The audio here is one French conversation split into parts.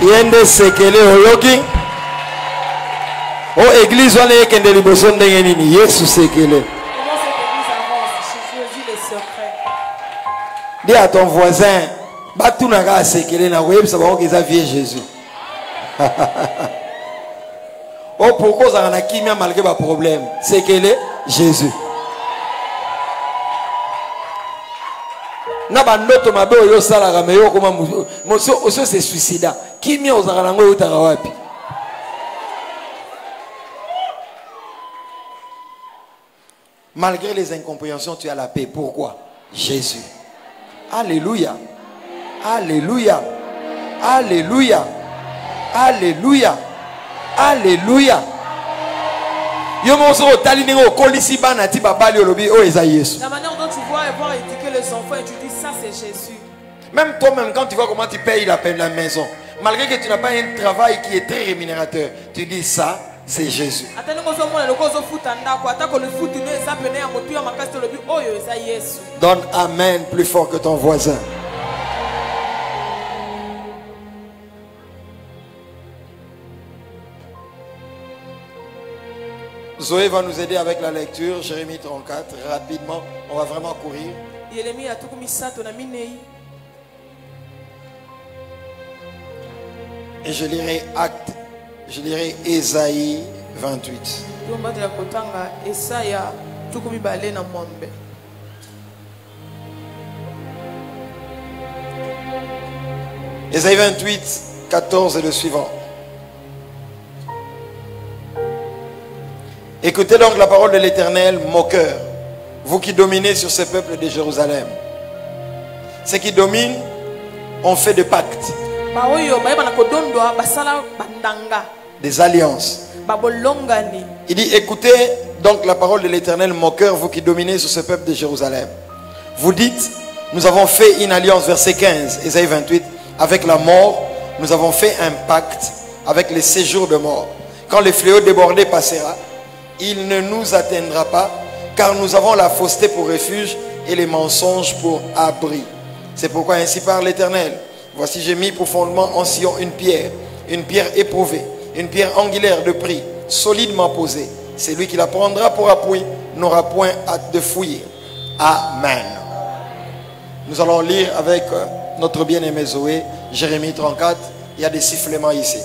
Yende sekele oyoki. O église wana ekende liboso ndenge nini Yesu sekele. Dis à ton voisin, batu naga sekele na koyebisa bango ke eza vie Jésus. Oh, pourquoi ça a kimia malgré ba problème? Sekele Jésus. Na ba ndoto mabe oyo sala ga meyo koma moso oso se suicida. Kimia ozaka nango utaka wapi? Malgré les incompréhensions, tu as la paix. Pourquoi? Jésus. Alléluia. Alléluia. Alléluia. Alléluia. Alléluia. La manière dont tu vois éduquer les enfants et tu dis ça c'est Jésus. Même toi-même quand tu vois comment tu payes la maison, malgré que tu n'as pas un travail qui est très rémunérateur, tu dis ça c'est Jésus. Donne amen plus fort que ton voisin. Zoé va nous aider avec la lecture. Jérémie 34, rapidement, on va vraiment courir. Et je lirai Acte, je lirai Ésaïe 28. Ésaïe 28, 14 et le suivant. Écoutez donc la parole de l'Éternel, moqueur, vous qui dominez sur ce peuple de Jérusalem. Ceux qui dominent ont fait des pactes, des alliances. Il dit, écoutez donc la parole de l'Éternel, moqueur, vous qui dominez sur ce peuple de Jérusalem. Vous dites, nous avons fait une alliance, verset 15, Ésaïe 28, avec la mort, nous avons fait un pacte avec les séjours de mort. Quand le fléau débordé passera, il ne nous atteindra pas, car nous avons la fausseté pour refuge et les mensonges pour abri. C'est pourquoi ainsi parle l'Éternel. Voici, j'ai mis pour fondement en Sion une pierre éprouvée, une pierre angulaire de prix, solidement posée. C'est lui qui la prendra pour appui, n'aura point hâte de fouiller. Amen. Nous allons lire avec notre bien-aimé Zoé, Jérémie 34. Il y a des sifflements ici.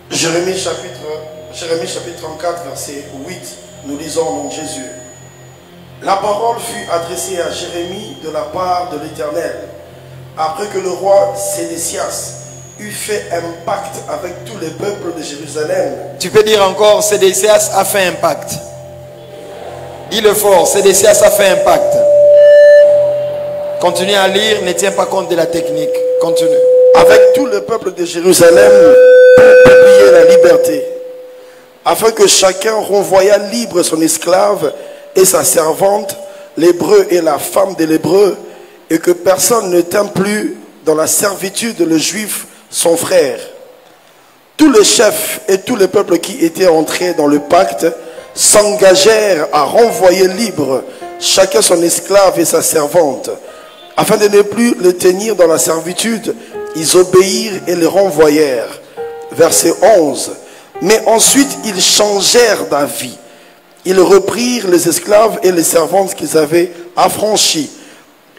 Jérémie chapitre 34, verset 8, nous lisons au nom de Jésus. La parole fut adressée à Jérémie de la part de l'Éternel, après que le roi Sédécias eut fait un pacte avec tous les peuples de Jérusalem. Tu peux dire encore, Sédécias a fait un pacte. Dis-le fort, Sédécias a fait un pacte. Continue à lire, ne tiens pas compte de la technique. Continue. Avec tout le peuple de Jérusalem pour publier la liberté, afin que chacun renvoyât libre son esclave et sa servante, l'hébreu et la femme de l'hébreu, et que personne ne tint plus dans la servitude le juif son frère. Tous les chefs et tous les peuples qui étaient entrés dans le pacte s'engagèrent à renvoyer libre chacun son esclave et sa servante, afin de ne plus le tenir dans la servitude. Ils obéirent et les renvoyèrent. Verset 11. Mais ensuite ils changèrent d'avis. Ils reprirent les esclaves et les servantes qu'ils avaient affranchis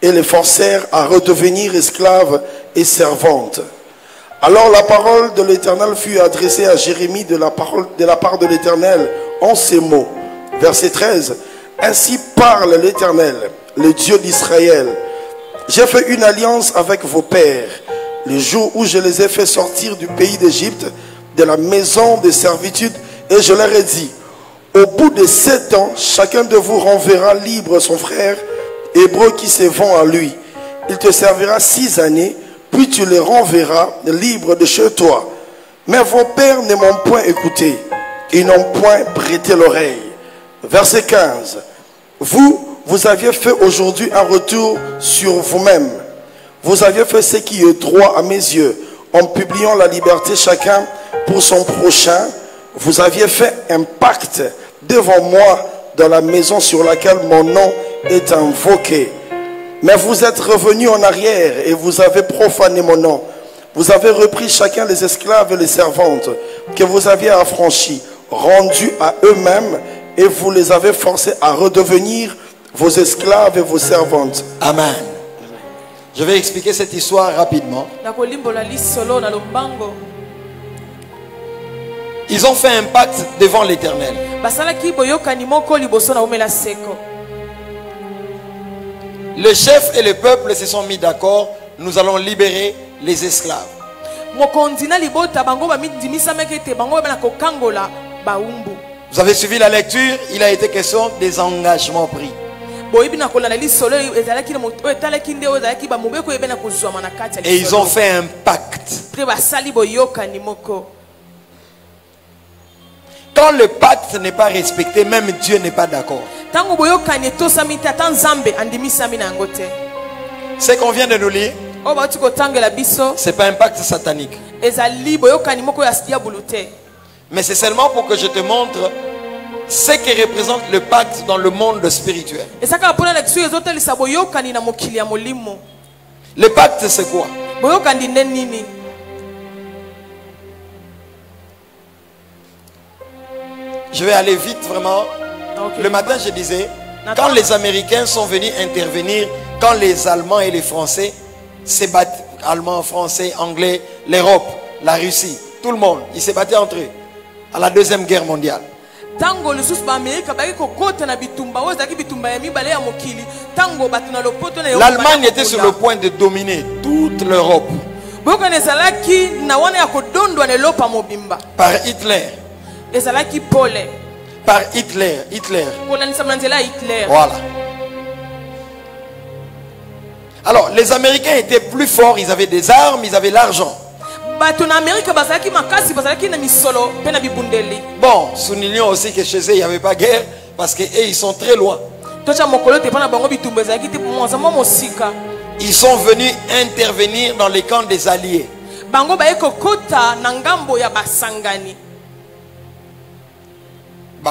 et les forcèrent à redevenir esclaves et servantes. Alors la parole de l'Éternel fut adressée à Jérémie de la part de l'Éternel en ces mots. Verset 13. Ainsi parle l'Éternel, le Dieu d'Israël. J'ai fait une alliance avec vos pères, le jour où je les ai fait sortir du pays d'Égypte, de la maison de servitude, et je leur ai dit, au bout de 7 ans, chacun de vous renverra libre son frère hébreu qui se vend à lui. Il te servira 6 années, puis tu le renverras libre de chez toi. Mais vos pères ne m'ont point écouté, ils n'ont point prêté l'oreille. Verset 15. Vous aviez fait aujourd'hui un retour sur vous-même. Vous aviez fait ce qui est droit à mes yeux, en publiant la liberté chacun pour son prochain. Vous aviez fait un pacte devant moi dans la maison sur laquelle mon nom est invoqué. Mais vous êtes revenus en arrière et vous avez profané mon nom. Vous avez repris chacun les esclaves et les servantes que vous aviez affranchis, rendus à eux-mêmes, et vous les avez forcés à redevenir vos esclaves et vos servantes. Amen. Je vais expliquer cette histoire rapidement. Ils ont fait un pacte devant l'Éternel. Le chef et le peuple se sont mis d'accord. Nous allons libérer les esclaves. Vous avez suivi la lecture. Il a été question des engagements pris. Et ils ont fait un pacte. Quand le pacte n'est pas respecté, même Dieu n'est pas d'accord. Ce qu'on vient de nous lire, ce n'est pas un pacte satanique. Mais c'est seulement pour que je te montre ce que représente le pacte dans le monde spirituel. Le pacte, c'est quoi? Je vais aller vite vraiment. Le matin, je disais, quand les Américains sont venus intervenir, quand les Allemands et les Français se battent, Allemands, Français, Anglais, l'Europe, la Russie, tout le monde, ils se battaient entre eux à la Deuxième Guerre mondiale. L'Allemagne était sur le point de dominer toute l'Europe par Hitler. Par Hitler. Voilà. Alors, les Américains étaient plus forts, ils avaient des armes, ils avaient l'argent. Bon, soulignons aussi que chez eux, il n'y avait pas guerre parce qu'ils sont très loin. Ils sont venus intervenir dans les camps des alliés.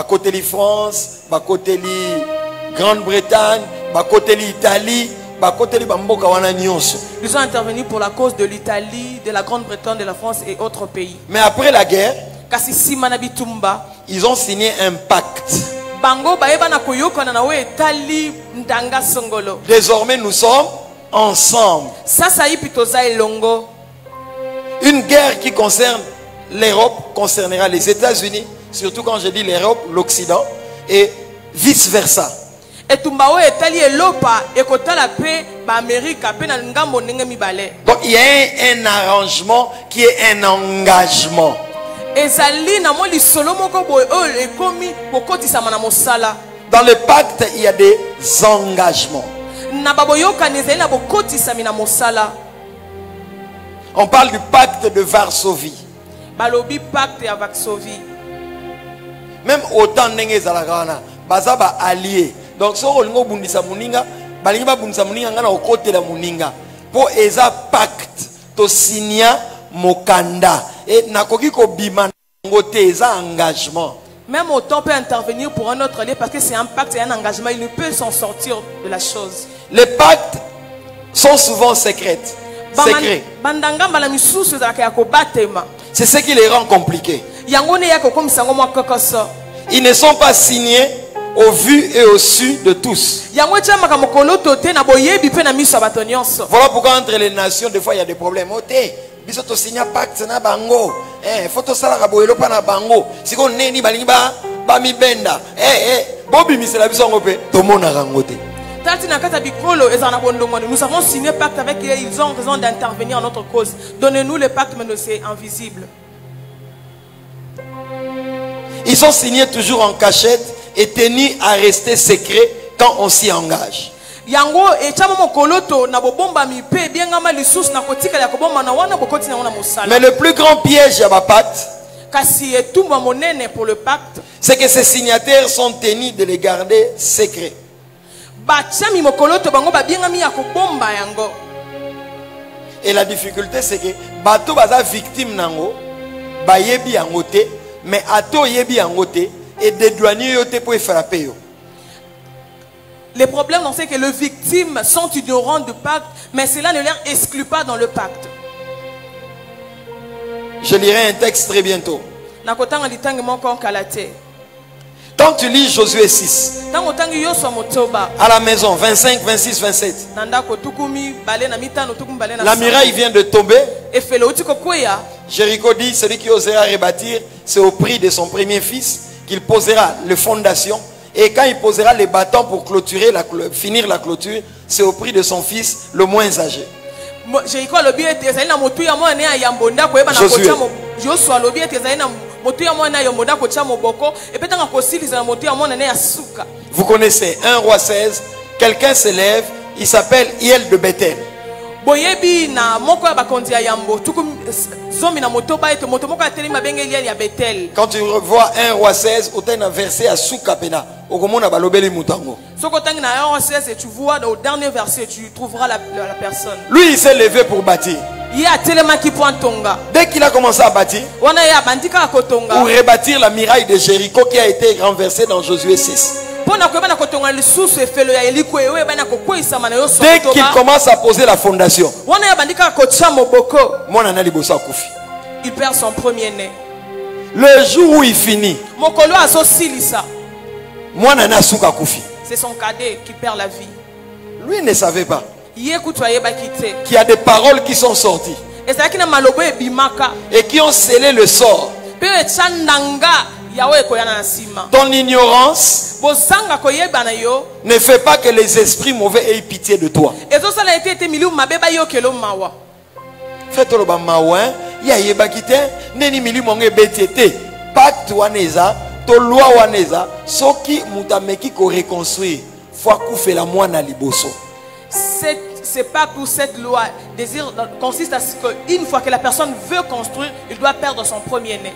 Côté France, côté Grande-Bretagne, côté Italie, ils ont intervenu pour la cause de l'Italie, de la Grande-Bretagne, de la France et autres pays. Mais après la guerre, ils ont signé un pacte. Désormais, nous sommes ensemble. Une guerre qui concerne l'Europe concernera les États-Unis, surtout quand je dis l'Europe, l'Occident, et vice-versa. Donc il y a un arrangement qui est un engagement. Dans le pacte, il y a des engagements. On parle du pacte de Varsovie. Même autant n'engezalagana, bazaba allié. Donc si on a bundisa muninga, balinga bundisa muninga ngana okote la muninga. Pour eza pacte to signa mokanda et nakoki ko bima ngote eza engagement. Même autant peut intervenir pour un autre allié parce que c'est un pacte et un engagement, il ne peut s'en sortir de la chose. Les pactes sont souvent secrets. C'est ce qui les rend compliqués. Ils ne sont pas signés au vu et au su de tous. Voilà pourquoi entre les nations, des fois, il y a des problèmes. Biso signé pacte na bango. Faut sala kaboyelo pa na bango. Siko neni balinga ba mi benda. Bobi misela biso ngope. Tomona rangote. Nous avons signé pacte avec eux, ils ont raison d'intervenir en notre cause. Donnez-nous le pacte, mais c'est invisible. Ils sont signés toujours en cachette et tenus à rester secrets quand on s'y engage. Mais le plus grand piège à ma pacte, c'est que ces signataires sont tenus de les garder secrets. Et la difficulté c'est que bato baza victime nango ba yebi yangote mais ato yebi yangote et des douaniers yote pour frapper yo. Les problèmes, c'est que les victimes sont ignorantes du pacte, mais cela ne leur exclut pas dans le pacte. Je lirai un texte très bientôt. Quand tu lis Josué 6, à la maison, 25, 26, 27, la muraille vient de tomber. Jéricho dit, celui qui osera rebâtir, c'est au prix de son premier fils qu'il posera les fondations. Et quand il posera les bâtons pour clôturer finir la clôture, c'est au prix de son fils le moins âgé. Josué. Vous connaissez 1 roi 16, quelqu'un s'élève, il s'appelle Hiel de Bethel. Quand tu vois 1 roi 16, tu as un verset à Soukapena. Tu vois au dernier verset, tu trouveras la personne. Lui, il s'est levé pour bâtir. Dès qu'il a commencé à bâtir, pour rebâtir la muraille de Jéricho qui a été renversée dans Josué 6. Dès qu'il commence à poser la fondation, il perd son premier-né. Le jour où il finit, c'est son cadet qui perd la vie. Lui ne savait pas qu'il y a des paroles qui sont sorties et qui ont scellé le sort. Ton ignorance ne fait pas que les esprits mauvais aient pitié de toi. Faites-le bamaouin, ya yebakite, neni mili monge betiete, pacte waneza, to loi waneza, soki mutameki ko reconstruire, fois koufe la moine liboso. C'est pas pour cette loi. Désir consiste à ce qu'une fois que la personne veut construire, il doit perdre son premier-né.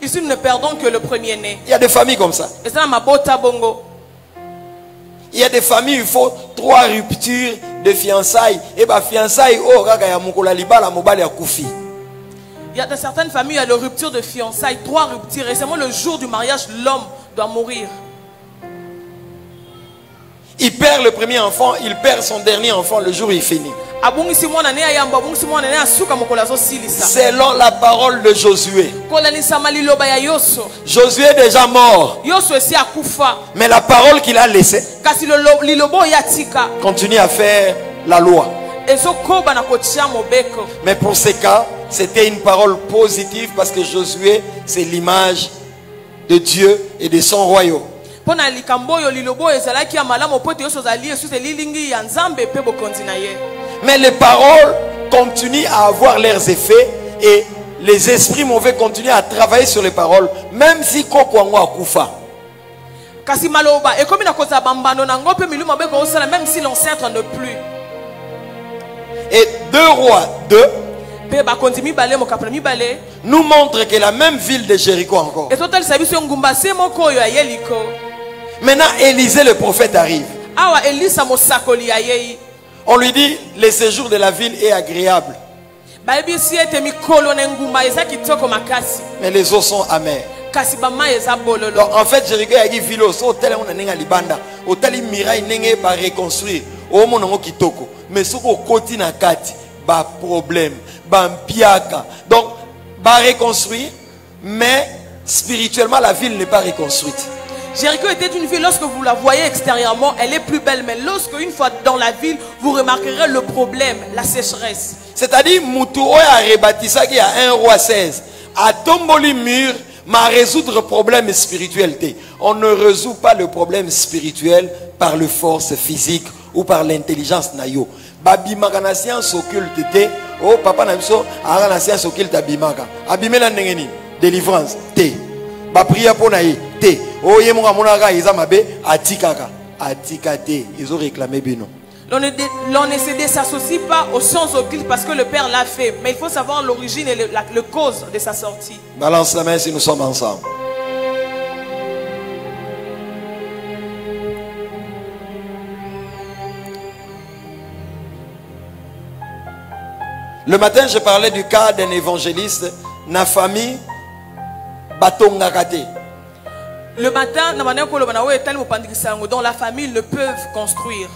Ici, nous ne perdons que le premier-né. Il y a des familles comme ça. Et ça, ma bota bongo. Il y a des familles, il faut 3 ruptures de fiançailles. Et bah fiançailles, oh raga ya mukola libala mobile ya kufi. Il y a dans certaines familles, il y a la rupture de fiançailles, 3 ruptures. Et seulement le jour du mariage, l'homme doit mourir. Il perd le premier enfant, il perd son dernier enfant le jour où il finit. Selon la parole de Josué. Josué est déjà mort. Mais la parole qu'il a laissée continue à faire la loi. Mais pour ces cas, c'était une parole positive parce que Josué, c'est l'image de Dieu et de son royaume. Mais les paroles continuent à avoir leurs effets et les esprits mauvais continuent à travailler sur les paroles, même si Kokwango a koufa. Même si l'ancêtre ne plus. Et 2 Rois 2 nous montre que la même ville de Jéricho encore. Maintenant, Élisée le prophète arrive. On lui dit, le séjour de la ville est agréable. Mais les eaux sont amères. Donc, en fait, Jéricho a dit, ville au tel on a libanda, au tel miraille n'est pas reconstruire. Au mon kitoko. Mais ce qu'on continue à kati, bah problème, bah piaka. Donc, bah reconstruire, mais spirituellement la ville n'est pas reconstruite. Jéricho était une ville, lorsque vous la voyez extérieurement, elle est plus belle. Mais lorsque une fois dans la ville, vous remarquerez le problème, la sécheresse. C'est-à-dire, Moutouo a rebâti qui a 1 roi 16. A tomboli mur, mais résoudre le problème spirituel. On ne résout pas le problème spirituel par le force physique ou par l'intelligence nayo. Babimaka na science occulte te. Oh papa na biso ara na science occulte abimaka. Abimela ndengeni délivrance te. Ba prière pour naï te. Oh yemonga monaka izamabe atikaka. Atikate, ils ont réclamé bino. L'on ne s'associe pas aux sciences occultes parce que le Père l'a fait. Mais il faut savoir l'origine et le cause de sa sortie. Balance la main si nous sommes ensemble. Le matin, je parlais du cas d'un évangéliste, na famille Batongakate. Le matin, donc la famille ne peut construire.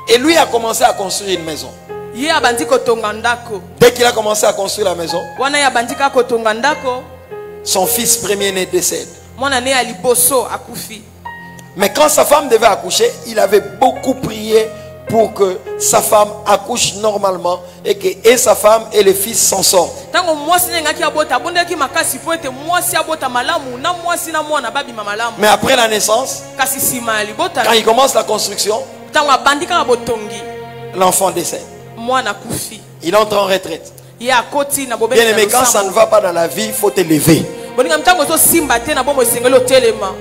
Et lui a commencé à construire une maison. Dès qu'il a commencé à construire la maison, son fils premier-né décède. Mais quand sa femme devait accoucher, il avait beaucoup prié pour que sa femme accouche normalement et que sa femme et les fils s'en sortent. Mais après la naissance, quand il commence la construction, l'enfant décède. Il entre en retraite. Bien aimé, quand ça ne va pas dans la vie, il faut te lever.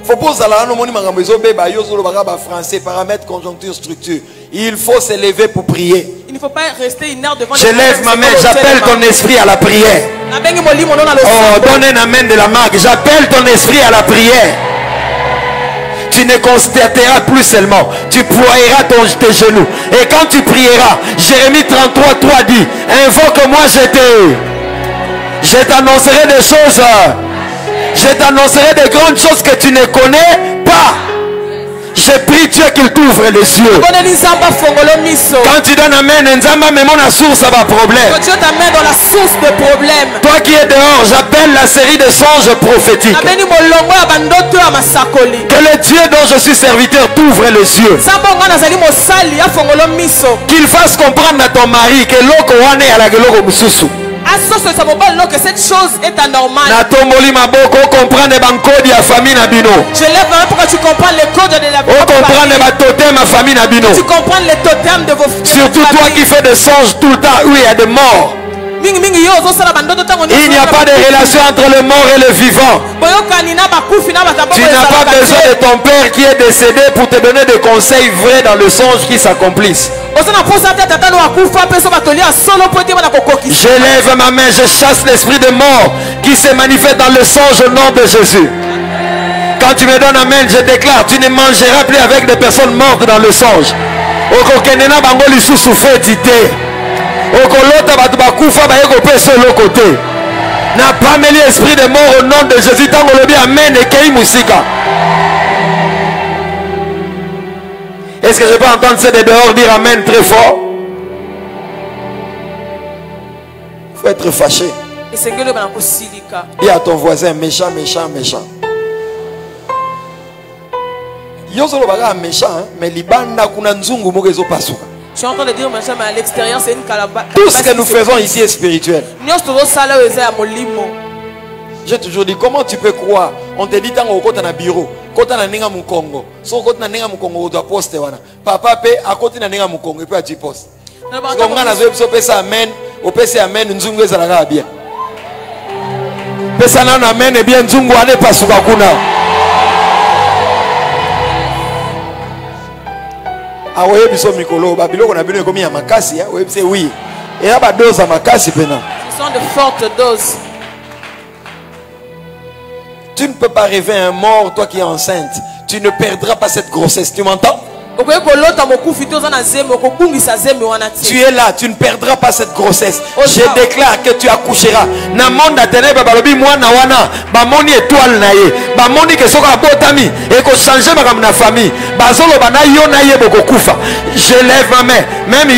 Faut poser la français, paramètres, conjoncture, structure. Il faut se lever pour prier. Il ne faut pas rester inerte devant. Je lève ma main, j'appelle ton esprit à la prière. Oh, donne un amen de la marque. J'appelle ton esprit à la prière. Tu ne constateras plus seulement, tu ploieras tes genoux. Et quand tu prieras, Jérémie 33, 3 dit, invoque-moi, je t'annoncerai des choses. Je t'annoncerai des grandes choses que tu ne connais pas. Je prie Dieu qu'il t'ouvre les yeux. Quand tu donnes amen, la source va problème. Dieu t'amène dans la source de problème. Toi qui es dehors, j'appelle la série de songes prophétiques. Que le Dieu dont je suis serviteur t'ouvre les yeux. Qu'il fasse comprendre à ton mari que l'oko wane à la geloko mususu. Que cette chose est anormale. Je lève la main pour que tu comprennes les codes de la famille. Tu comprends les totems de vos familles. Surtout toi qui fais des songes tout le temps où il y a des morts. Il n'y a pas de relation entre le mort et le vivant. Tu n'as pas besoin de ton père qui est décédé pour te donner des conseils vrais dans le songe qui s'accomplissent. Je lève ma main, je chasse l'esprit de mort qui se manifeste dans le songe au nom de Jésus. Quand tu me donnes amen, je déclare, tu ne mangeras plus avec des personnes mortes dans le songe. N'a pas mêlé l'esprit de mort au nom de Jésus. Amen et Kei Musika. Est-ce que je peux entendre ceux de dehors dire amen très fort? Il faut être fâché. Dis à ton voisin méchant, méchant, méchant. Yozolo baga méchant, mais libanda kuna nzungu mogezo pasuka. Je suis en train de dire mais à l'extérieur c'est une calabasse. Tout ce que nous faisons ici est spirituel. J'ai toujours dit, comment tu peux croire? On te dit tant au côté na bureau, côté na ninga mukongo. So côté na ninga mukongo doit poster wana. Papa pe à côté na ninga mukongo et puis tu postes. Comme on a zo pesa amen, au pesa amen nzungu ezalaka bien. Pesa na amen et bien nzungu ane pasuka kuna. Ah oui, biso mikolo, babiloko na bino komi ya makasi ya, oui c'est oui. Et là ba dose à makasi pena. Ce sont de fortes doses. Tu ne peux pas rêver un mort, toi qui es enceinte. Tu ne perdras pas cette grossesse. Tu m'entends? Tu es là, tu ne perdras pas cette grossesse. Je déclare que tu accoucheras. Je lève ma main. Même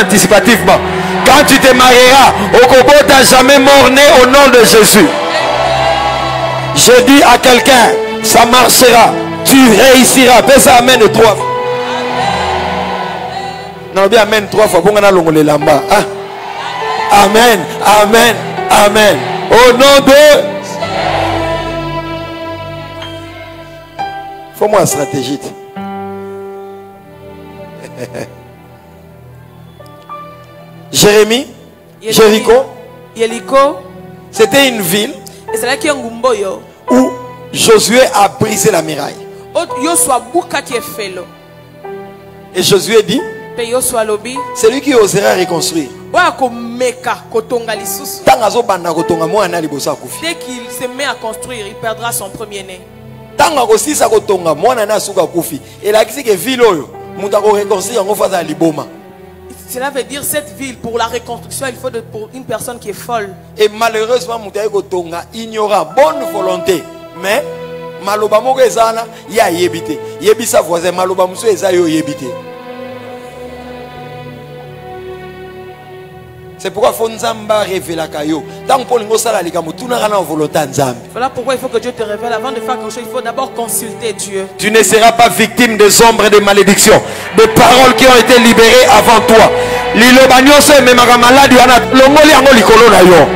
anticipativement. Quand tu te marieras, tu n'as jamais mort-né au nom de Jésus. Je dis à quelqu'un, ça marchera, tu réussiras. Fais ça, amen 3 fois. Non, bien amen 3 fois. Amen, amen, amen. Au nom de... Faut-moi une stratégie. Jérémie, Jéricho, c'était une ville où Josué a brisé la muraille. Et Josué dit, c'est lui qui osera reconstruire. Dès qu'il se met à construire, il perdra son premier-né. Cela veut dire cette ville, pour la reconstruction, il faut pour une personne qui est folle. Et malheureusement, il y aura bonne volonté, mais maloba moko ezana ya yebite yebisa voisin maloba muso eza yo yebite. C'est pourquoi faut nzamba révéler kayo. Tant que lingo sala likambo tuna kana volonté nzambe. Voilà pourquoi il faut que Dieu te révèle avant de faire quelque chose. Il faut d'abord consulter Dieu. Tu ne seras pas victime des ombres et des malédictions, des paroles qui ont été libérées avant toi. Liloba nyonso ememaka maladi wana longoli yango likolo na yo.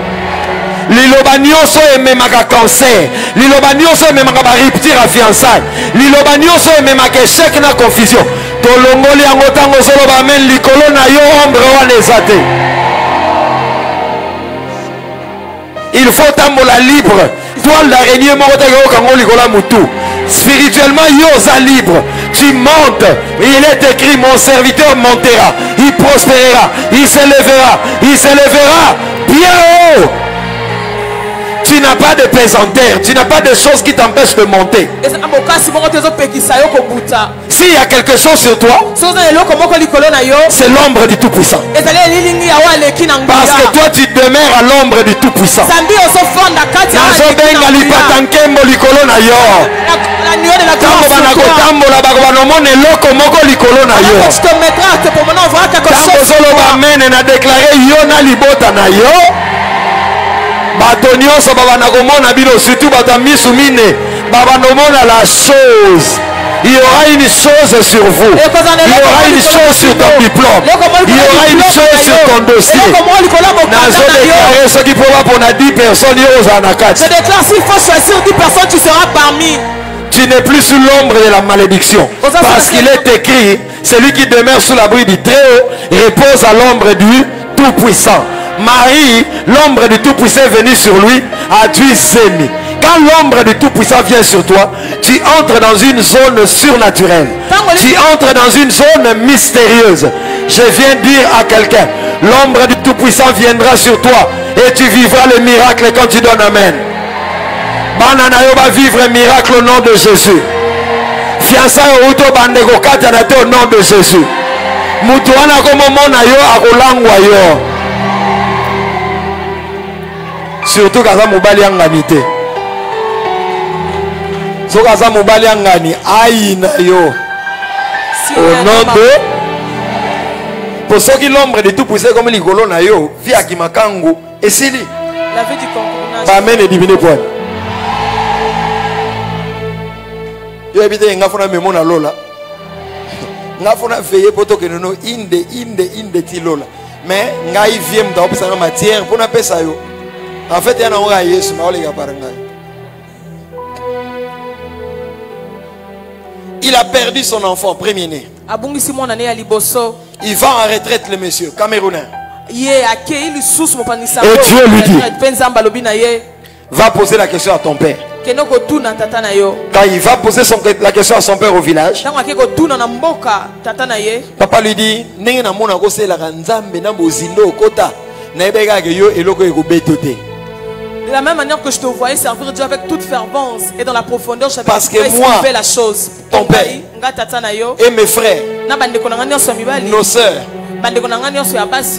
Liloba nyonso ememaka cancer. Liloba nyonso ememaka ba rupture à fiançailles. Liloba nyonso ememaka échec na confusion. To longoli yango tango soloba amen likolo na yo ombre wana ezate. Il faut tambola libre. Toi l'araignée morota yo kango likola mutu. Spirituellement yosa libre. Tu montes. Il est écrit mon serviteur montera. Il prospérera. Il s'élèvera. Il s'élèvera bien haut. Tu n'as pas de pesanteur. Tu n'as pas de choses qui t'empêchent de monter. S'il y a quelque chose sur toi, c'est l'ombre du Tout-Puissant. Parce que toi tu demeures à l'ombre du Tout-Puissant. Batonioso baba nakomona bino surtout batamisumine baba nomona la chose. Il y aura une chose sur vous. Il y aura une chose sur ton diplôme. Il y aura une chose sur ton dossier. Nazo déclarer ce qui pourra pour 10 personnes. Je déclare s'il faut choisir 10 personnes, tu seras parmi. Tu n'es plus sous l'ombre de la malédiction. Parce qu'il est écrit, celui qui demeure sous l'abri du Très-Haut repose à l'ombre du Tout-Puissant. Marie, l'ombre du Tout-Puissant est venue sur lui, a dû s'aimer. Quand l'ombre du Tout-Puissant vient sur toi, tu entres dans une zone surnaturelle. Tu entres dans une zone mystérieuse. Je viens dire à quelqu'un, l'ombre du Tout-Puissant viendra sur toi et tu vivras le miracle quand tu donnes amen. Bananayo va vivre un miracle au nom de Jésus. Fiançailles auto bandeko katanate au nom de Jésus. Mutuana comme mona yo akolangwa yo. Surtout quand mobali angani te. So quand mobali angani aïna yo. Au nom de pour ceux qui l'ombre de tout pousser comme ligolo na yo, via ki makangu esili. La vie du concordance. Ba men divine point. Yo habite ngafuna memo na lola. Ngafuna veiller poto que no inde ti lola. Mais ngai vie mta opesa na matière pour na pesa yo. En fait, il y a un Yesu, il a perdu son enfant, premier-né. Il va en retraite, le monsieur, Camerounais. Et Dieu lui dit, va poser la question à ton père. Quand il va poser la question à son père au village, papa lui dit, de la même manière que je te voyais servir Dieu avec toute fervence et dans la profondeur, je parce que moi, la chose. Ton père et mes frères, nos sœurs,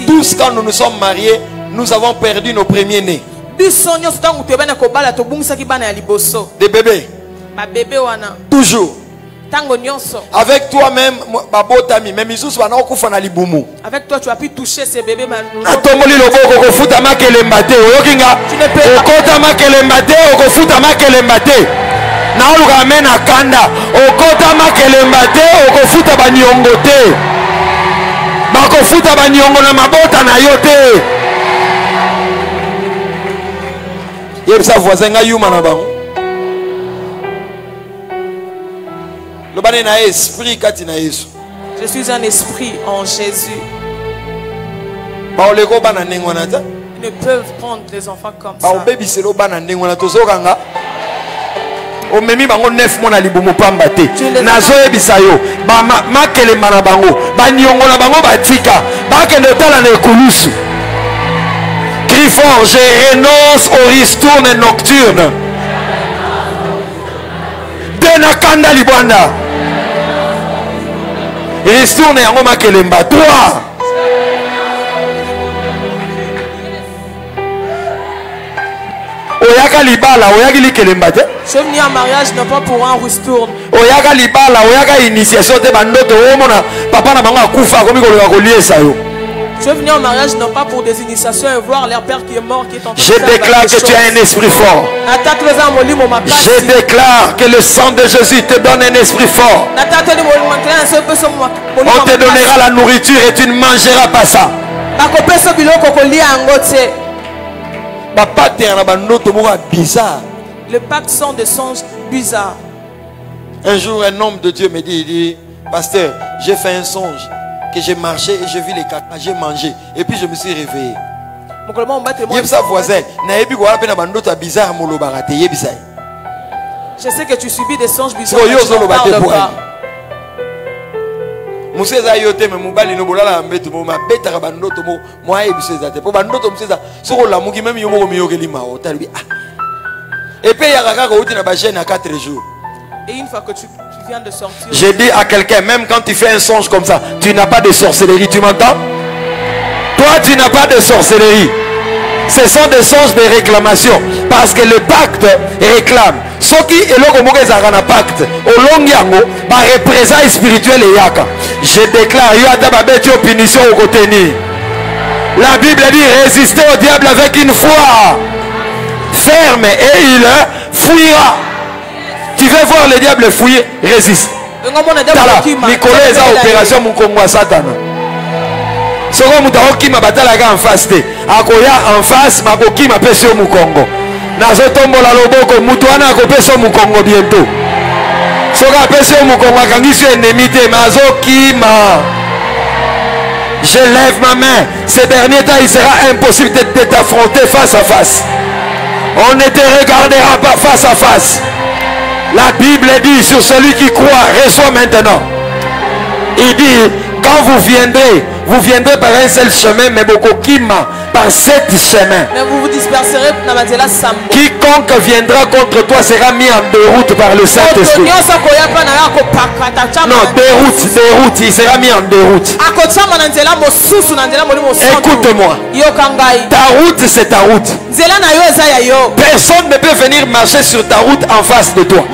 tous quand nous nous sommes mariés, nous avons perdu nos premiers-nés. Des bébés. Toujours. Avec toi-même, avec toi tu as pu toucher ces bébés. Je suis un esprit en Jésus. Ils ne peuvent prendre des enfants comme ça. Omemi bango 9 mois na libumu pamba te nazo yebisa yo ba makele mana bango ba nyongo na bango batika ba kende tala na ekulusu. Crie fort, je renonce aux ristournes nocturnes de nakanda libanda. Ristourne yango makele mba 3. oyaka libala oyaki likelemba te. Je suis venu en mariage non pas pour un ristourne. Oyaka libala oyaka initiation te bandoto omona papa na bango akufa akomi koloka koliesa yo. Je suis venu en mariage non pas pour des initiations et voir leur père qui est mort, qui est en train de Je déclare que tu as un esprit fort. Je déclare que le sang de Jésus te donne un esprit fort. On te donnera la nourriture et tu ne mangeras pas ça. Le pacte sont des songes bizarres. Un jour, un homme de Dieu me dit, il dit, pasteur, j'ai fait un songe. Que j'ai marché et j'ai vu les caca, j'ai mangé et puis je me suis réveillé. Je sais que tu subis des songes bizarres. Et une fois que tu viens de sortir, j'ai dit à quelqu'un, même quand tu fais un songe comme ça, tu n'as pas de sorcellerie, tu m'entends? Toi, tu n'as pas de sorcellerie. Ce sont des songes de réclamation. Parce que le pacte réclame. Ce qui est le pacte, au long yango, par représailles spirituelles et yaka. Je déclare, il y a d'abord punition au côté. La Bible dit, résistez au diable avec une foi ferme et il fuira. Tu veux voir le diable fouiller, résiste. Nicolas est en opération mon Congo Satan. Ce que nous qui m'a battu en face, akoya en face, ma qui m'a pêché au Congo. Nazo tombo la loboko, mutuana a pêché au Congo bientôt. Ce que a pêché au Congo, quand il est ennemi, mazo qui m'a. Je lève ma main. Ces derniers temps, il sera impossible de t'affronter face à face. On ne te regardera pas face à face. La Bible dit sur celui qui croit, reçoit maintenant. Il dit, quand vous viendrez par un seul chemin, mais beaucoup qui m'a par 7 chemins. Mais vous vous disperserez. Quiconque viendra contre toi sera mis en déroute par le Saint-Esprit. Non, déroute, il sera mis en déroute. Écoute-moi. Ta route, c'est ta route. Personne ne peut venir marcher sur ta route en face de toi.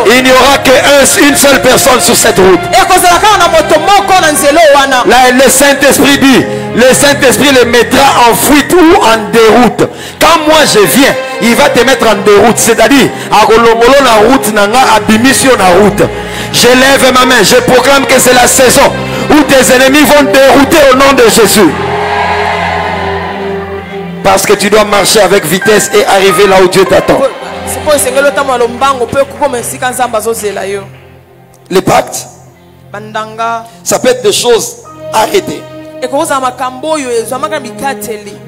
Il n'y aura qu'une seule personne sur cette route. Là, le Saint-Esprit dit, le Saint-Esprit le mettra en fuite ou en déroute. Quand moi je viens, il va te mettre en déroute. C'est-à-dire, je lève ma main, je proclame que c'est la saison où tes ennemis vont dérouter au nom de Jésus. Parce que tu dois marcher avec vitesse et arriver là où Dieu t'attend. Les pactes, ça peut être des choses arrêtées.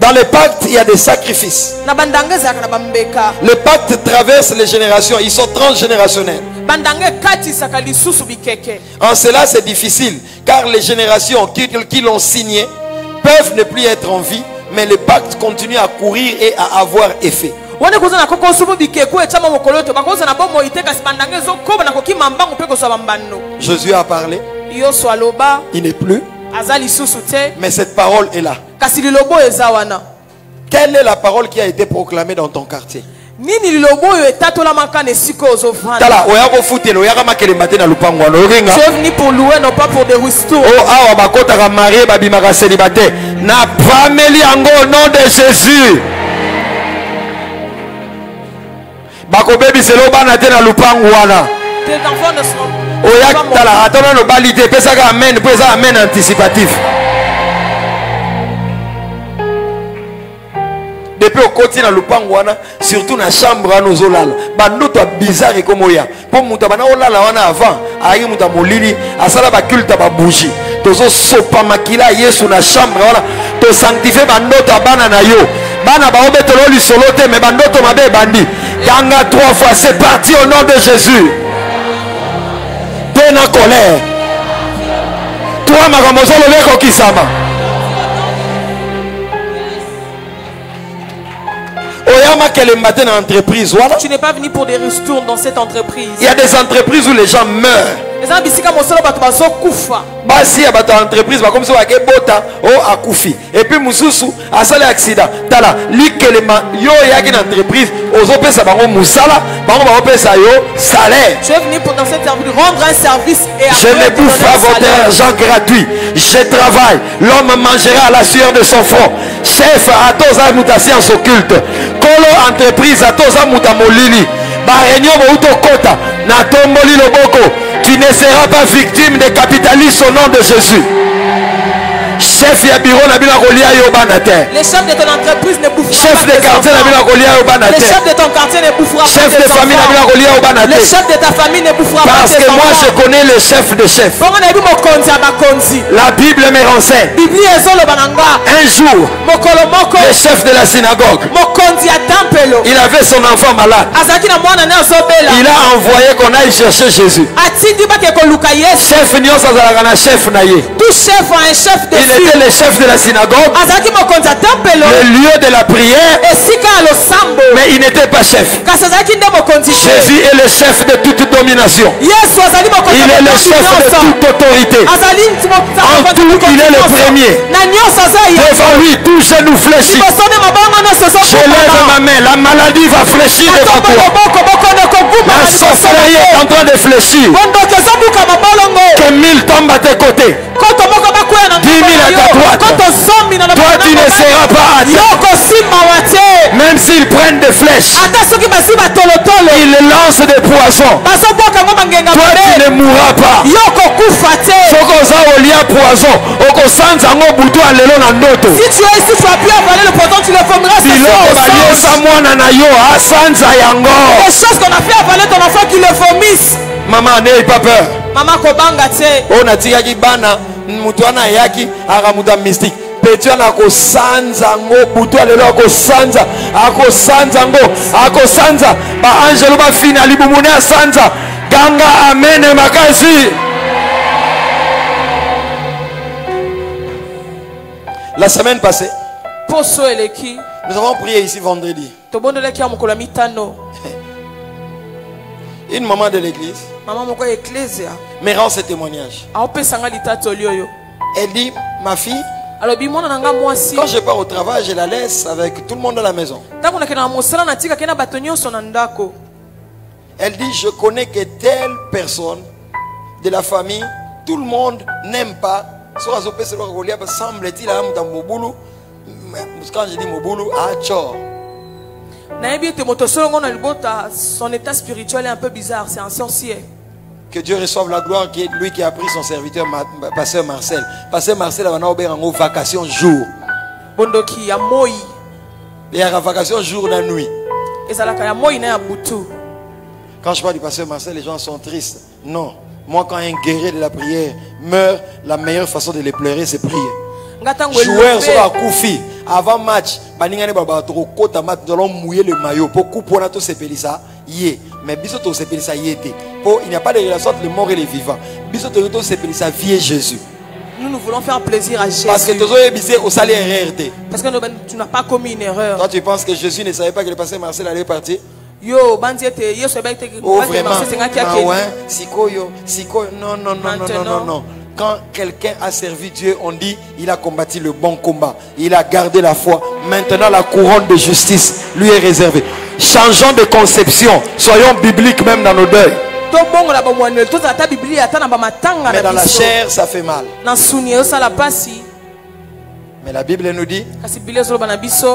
Dans les pactes, il y a des sacrifices. Le pacte traverse les générations. Ils sont transgénérationnels. En cela, c'est difficile. Car les générations qui l'ont signé peuvent ne plus être en vie. Mais le pacte continue à courir et à avoir effet. Jésus a parlé. Il n'est plus. Mais cette parole est là. Quelle est la parole qui a été proclamée dans ton quartier? Je suis venu pour louer, non pas pour des restaurer. Au nom de Jésus. Tes enfants ne seront amen anticipatif. Depuis au côté dans le pangwana, surtout dans la chambre à nos olala. Bandoto bizarre et comme oya. Pour mutabana olala wana avant, ayi mutamolili, asala ba culte ba bougie. Tozo sopa makila yesu na chambre wana. To sanctifier bandoto abana na yo. Bana ba obetolo li solote mais bandoto mabe bandi. Ganga 3 fois, c'est parti au nom de Jésus. T'es en colère. Toi magamozo le leko kisama. Tu n'es pas venu pour des ristournes dans cette entreprise. Il y a des entreprises où les gens meurent. basi ya bato entreprise comme ça ke bota o akufi et puis mususu asala accident tala likelema yo yaki na entreprise ozopesa bango musala bango baopesa yo salaire. Tu es venu pour dans cette service rendre un service et je ne bouffe pas votre argent gratuit, je travaille, l'homme mangera à la sueur de son front. Chef à toza muta science occulte kolo entreprise à toza muta molili ba réunion bouto kota na tomboli loboko. Tu ne seras pas victime des capitalistes au nom de Jésus. Chef ya bureau na bila kolia yo banate. Les chefs de ton entreprise ne bouffent pas. Chef de quartier na bila kolia yo banate. Les chefs de ton quartier ne bouffent pas. Chef de famille na bila kolia yo banate. Les chefs de ta famille ne bouffent pas. Parce que moi je connais le chef de chef. La Bible me renseigne. Un jour, le chef de la synagogue, il avait son enfant malade. Il a envoyé qu'on aille chercher Jésus. Chef Nyos Azalagana chef naye. Tout chef a un chef de il était le chef de la synagogue, le lieu de la prière, mais il n'était pas chef. Jésus est le chef de toute domination. Il est le chef de toute autorité. En tout, il est le premier. Devant lui, tout genou fléchit. Je lève ma main, la maladie va fléchir devant toi. La sorcellerie est en train de fléchir. Que 1000 tombent à tes côtés. 10 000 à ta droite. Toi tu ne seras pas atteint. Même s'ils prennent des flèches, ils lancent des poisons, toi tu ne mourras pas. Si tu es ici, tu as pu avaler le poison, tu le fonderas sur les choses qu'on a fait avaler ton enfant qui le vomisse. Maman, n'ayez pas peur. Maman kobanga te. On a dit yaki bana mutuana yaki aramuda mystique. Petua na ko sanza ngo butwa lelo ko sanza ako sanza ngo ako sanza ba angelo ba fina libumune sanza ganga amen makasi. La semaine passée, nous avons prié ici vendredi. Une maman de l'église me rend ce témoignage. Elle dit, ma fille, quand je pars au travail, je la laisse avec tout le monde à la maison. Elle dit, je connais que telle personne de la famille, tout le monde n'aime pas. Semble-t-il, quand je dis Moboulou, Achor. Son état spirituel est un peu bizarre, c'est un sorcier. Que Dieu reçoive la gloire, qui est lui qui a pris son serviteur, Pasteur Marcel. Pasteur Marcel a en vacation jour. Il y a vacation jour et nuit. Quand je parle du Pasteur Marcel, les gens sont tristes. Non. Moi, quand un guerrier de la prière meurt, la meilleure façon de les pleurer, c'est prier. Joueur sur la Koufi, avant match, nous allons mouiller le maillot pour couper tout ce ça. Mais bisoto se ça yété. Il n'y a pas de relation entre le mort et les vivants. Bisoto se ça vie Jésus. Nous voulons faire plaisir à Jésus. Parce que Parce que tu n'as pas commis une erreur. Toi, tu penses que Jésus ne savait pas que le pasteur Marcel allait partir? Oh vraiment? Non. Quand quelqu'un a servi Dieu, on dit il a combattu le bon combat, il a gardé la foi. Maintenant la couronne de justice lui est réservée. Changeons de conception, soyons bibliques même dans nos deuils. Mais dans la chair ça fait mal. Mais la Bible nous dit,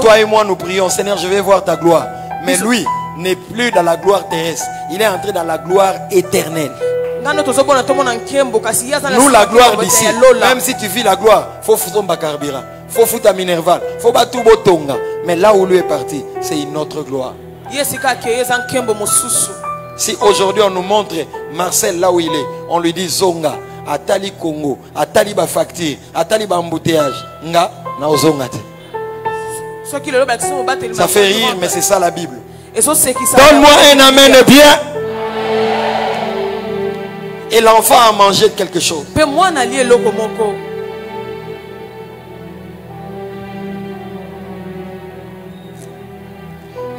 toi et moi nous prions, Seigneur, je vais voir ta gloire. Mais lui n'est plus dans la gloire terrestre, il est entré dans la gloire éternelle. Nous la gloire d'ici, même si tu vis la gloire, faut foutre un carburant, faut foutre un minerval, faut battre tout botonga. Mais là où lui est parti, c'est une autre gloire. Si aujourd'hui on nous montre Marcel là où il est, on lui dit Zonga, Atali Congo, Atali ba facture, Atali ba embouteillage, nga na ozonga te. Ça fait rire, mais c'est ça la Bible. Donne-moi un amen bien. Et l'enfant a mangé quelque chose.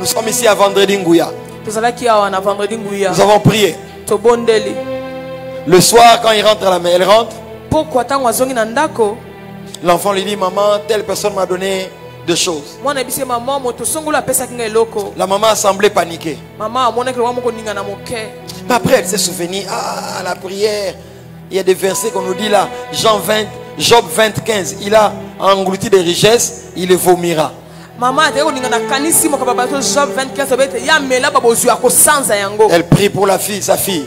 Nous sommes ici à Vendredi Ngouya. Nous avons prié. Le soir, quand il rentre à la maison, elle rentre. Pourquoi tant wazongi na ndako? L'enfant lui dit, maman, telle personne m'a donné deux choses. Mwana bise maman moto songolo apesa kinga eloko. La maman a semblé paniquer. Maman amona ke wamo ko ninga na moke. Mais après, elle s'est souvenue, ah, la prière. Il y a des versets qu'on nous dit là. Job 20, 15. Il a englouti des richesses, il les vomira. Elle prie pour la fille, sa fille.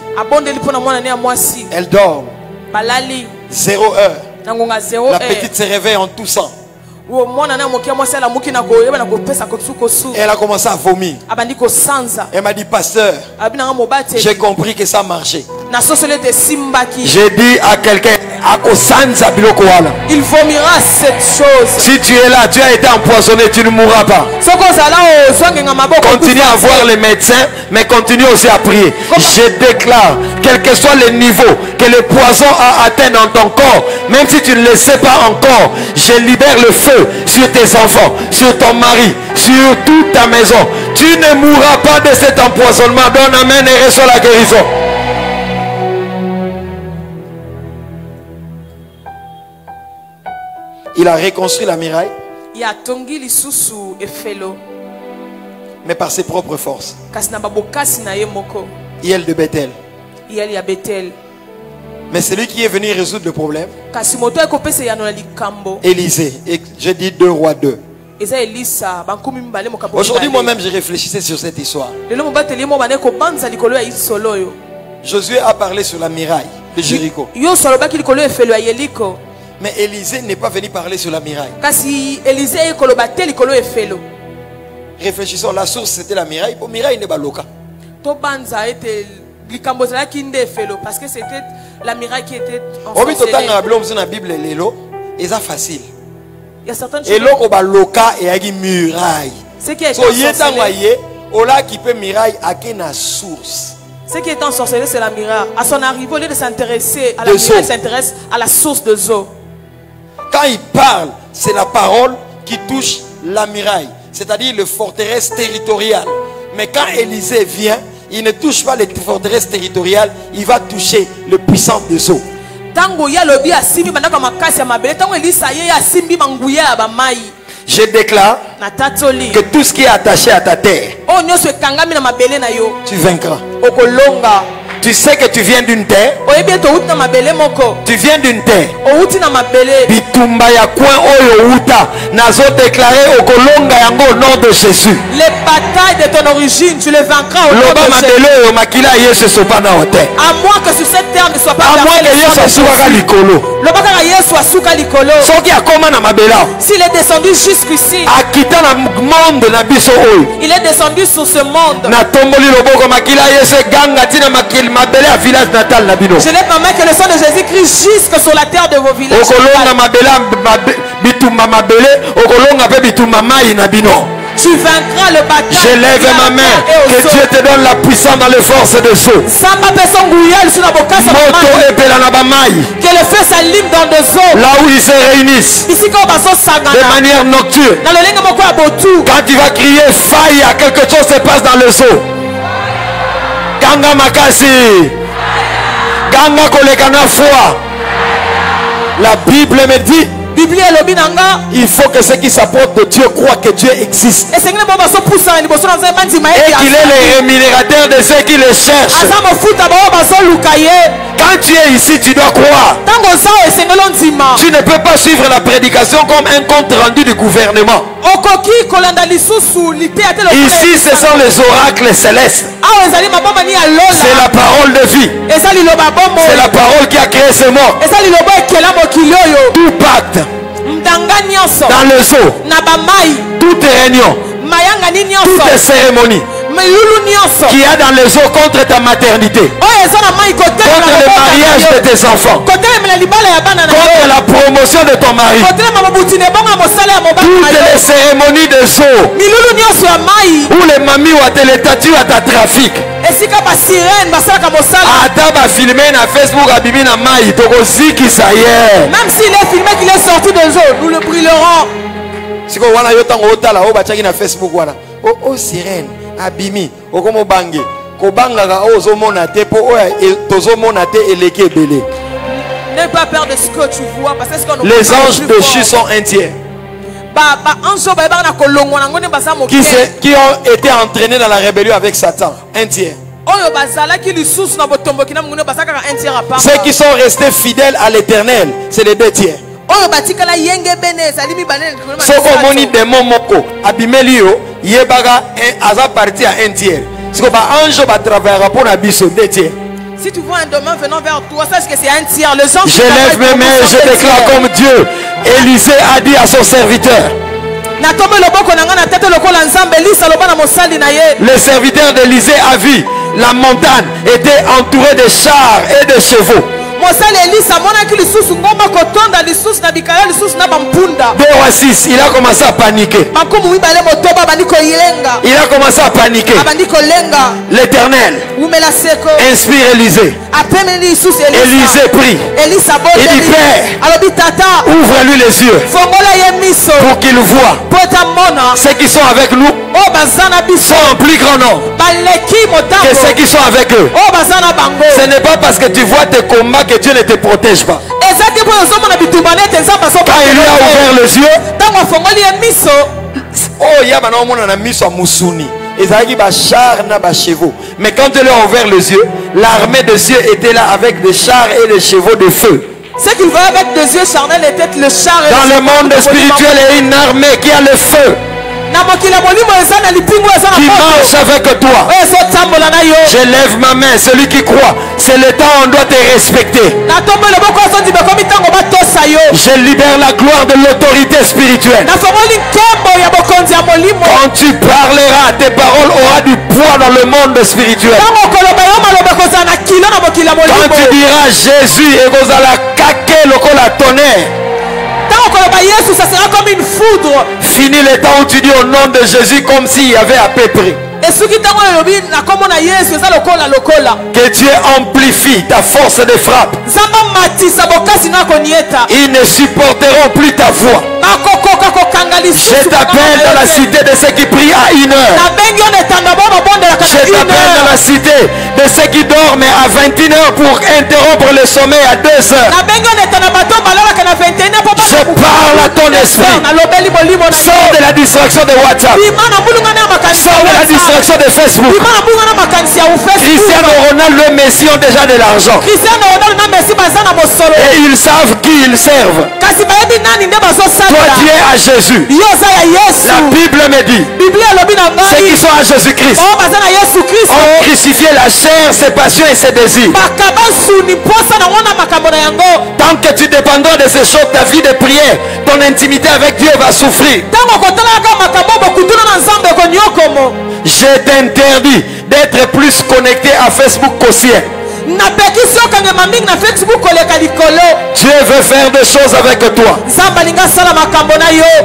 Elle dort. 0 heure. La petite se réveille en toussant. Elle a commencé à vomir. Elle m'a dit, pasteur, j'ai compris que ça marchait. J'ai dit à quelqu'un, il vomira cette chose. Si tu es là, tu as été empoisonné, tu ne mourras pas. Continue à voir les médecins, mais continue aussi à prier. Je déclare, quel que soit le niveau que le poison a atteint dans ton corps, même si tu ne le sais pas encore, je libère le feu sur tes enfants, sur ton mari, sur toute ta maison. Tu ne mourras pas de cet empoisonnement. Donne amen et reçois la guérison. Il a reconstruit la muraille, mais par ses propres forces. Hiel de Bethel. Mais celui qui est venu résoudre le problème, Élisée. Et j'ai dit 2 Rois 2. Aujourd'hui, moi-même, je réfléchissais sur cette histoire. Josué a parlé sur la muraille de Jéricho. Mais Élisée n'est pas venu parler sur la muraille. Réfléchissons, la source c'était la muraille. Pour muraille n'est pas loca. Parce que c'était la muraille qui était enfoncée. La Bible est facile. Il y a certaines choses. Et l'eau ba loca et agi muraille. Ce qui est source. Ce qui est ensorcelé, c'est la muraille. À son arrivée, au lieu de s'intéresser à la muraille, il s'intéresse à la source de eau. Quand il parle, c'est la parole qui touche la muraille, c'est-à-dire le forteresse territoriale. Mais quand Élisée vient, il ne touche pas les forteresses territoriales, il va toucher le puissant des eaux. Je déclare que tout ce qui est attaché à ta terre, tu vaincras. Tu sais que tu viens d'une terre. Tu viens d'une terre. Bitumba ya coin oyo uta. Nazo déclaré au kolonga yango au nom de Jésus. Les batailles de ton origine, tu les vaincras au nom de Jésus. À moins que sur cette terre ne soit pas s'il est descendu jusqu'ici, il est descendu sur ce monde. Je lève ma main que le sang de Jésus-Christ jusque sur la terre de vos villages. Tu vaincras le bataille. Je lève ma main. Que Dieu te donne la puissance dans les forces de eaux. Que le feu s'allume dans des eaux. Là où ils se réunissent. De manière nocturne. Quand tu vas crier faille, quelque chose se passe dans les eaux. Ganga makasi. Ganga kolekana foi. La Bible me dit, il faut que ceux qui s'apportent de Dieu croient que Dieu existe. Et qu'il est le rémunérateur de ceux qui le cherchent. Quand tu es ici, tu dois croire. Tu ne peux pas suivre la prédication comme un compte rendu du gouvernement. Ici, ce sont les oracles célestes. C'est la parole de vie. C'est la parole qui a créé ce monde. Tout pacte dans le zoo, toute réunion, toute cérémonie qui a dans les eaux contre ta maternité, contre le mariage de tes enfants, contre la promotion de ton mari, toutes les cérémonies de eaux où les mamies ou à tes statuts à ta trafic. Filmé na Facebook à Bibi na Maï, même s'il est filmé qu'il est sorti des eaux, nous le brûlerons. Si vous avez na Facebook, oh sirène, abimi, okomo bange, N'aie pas peur de ce que tu vois, parce que les anges déchus sont un tiers. Qui ont été entraînés dans la rébellion avec Satan, un tiers. Ceux qui sont restés fidèles à l'éternel, c'est les 2 tiers. Si tu vois un domaine venant vers toi, sache que c'est un tiers. Je lève mes mains et je déclare comme Dieu. Élisée a dit à son serviteur. Le serviteur d'Élisée a vu la montagne était entourée de chars et de chevaux. 2 à 6, il a commencé à paniquer. Il a commencé à paniquer. L'Éternel inspire Élisée. Élisée prie. Il dit, Père, ouvre-lui les yeux pour qu'il voit. Ceux qui sont avec nous sont en plus grand nombre que ceux qui sont avec eux. Ce n'est pas parce que tu vois tes combats que Dieu ne te protège pas. Quand il lui a ouvert les yeux, mais quand il lui a ouvert les yeux, l'armée de Dieu était là avec des chars et des chevaux de feu. Ce qu'il voit avec des yeux charnels était le char. Dans le monde spirituel, il y a une armée qui a le feu, qui marche avec toi. Je lève ma main, celui qui croit, c'est le temps où on doit te respecter. Je libère la gloire de l'autorité spirituelle. Quand tu parleras, tes paroles auront du poids dans le monde spirituel. Quand tu diras Jésus et vous allez caquer le col à tonnerre. Ça sera comme une foudre. Fini le temps où tu dis au nom de Jésus comme s'il y avait à peu près. Que Dieu amplifie ta force de frappe. Ils ne supporteront plus ta voix. Je t'appelle dans la cité de ceux qui prient à 1 heure. Je t'appelle dans la cité de ceux qui dorment à 21 heures pour interrompre le sommeil à 2 heures. Je parle à ton esprit. Sors de la distraction de WhatsApp. Sors de la distraction de Facebook. Cristiano Ronaldo, le Messie ont déjà de l'argent. Et ils savent qui ils servent. Toi tu es à Jésus. La Bible me dit, ceux qui sont à Jésus-Christ ont crucifié la chair, ses passions et ses désirs. Tant que tu dépendras de ces choses, ta vie de prière, ton intimité avec Dieu va souffrir. Je t'interdis d'être plus connecté à Facebook qu'au ciel. Dieu veut faire des choses avec toi.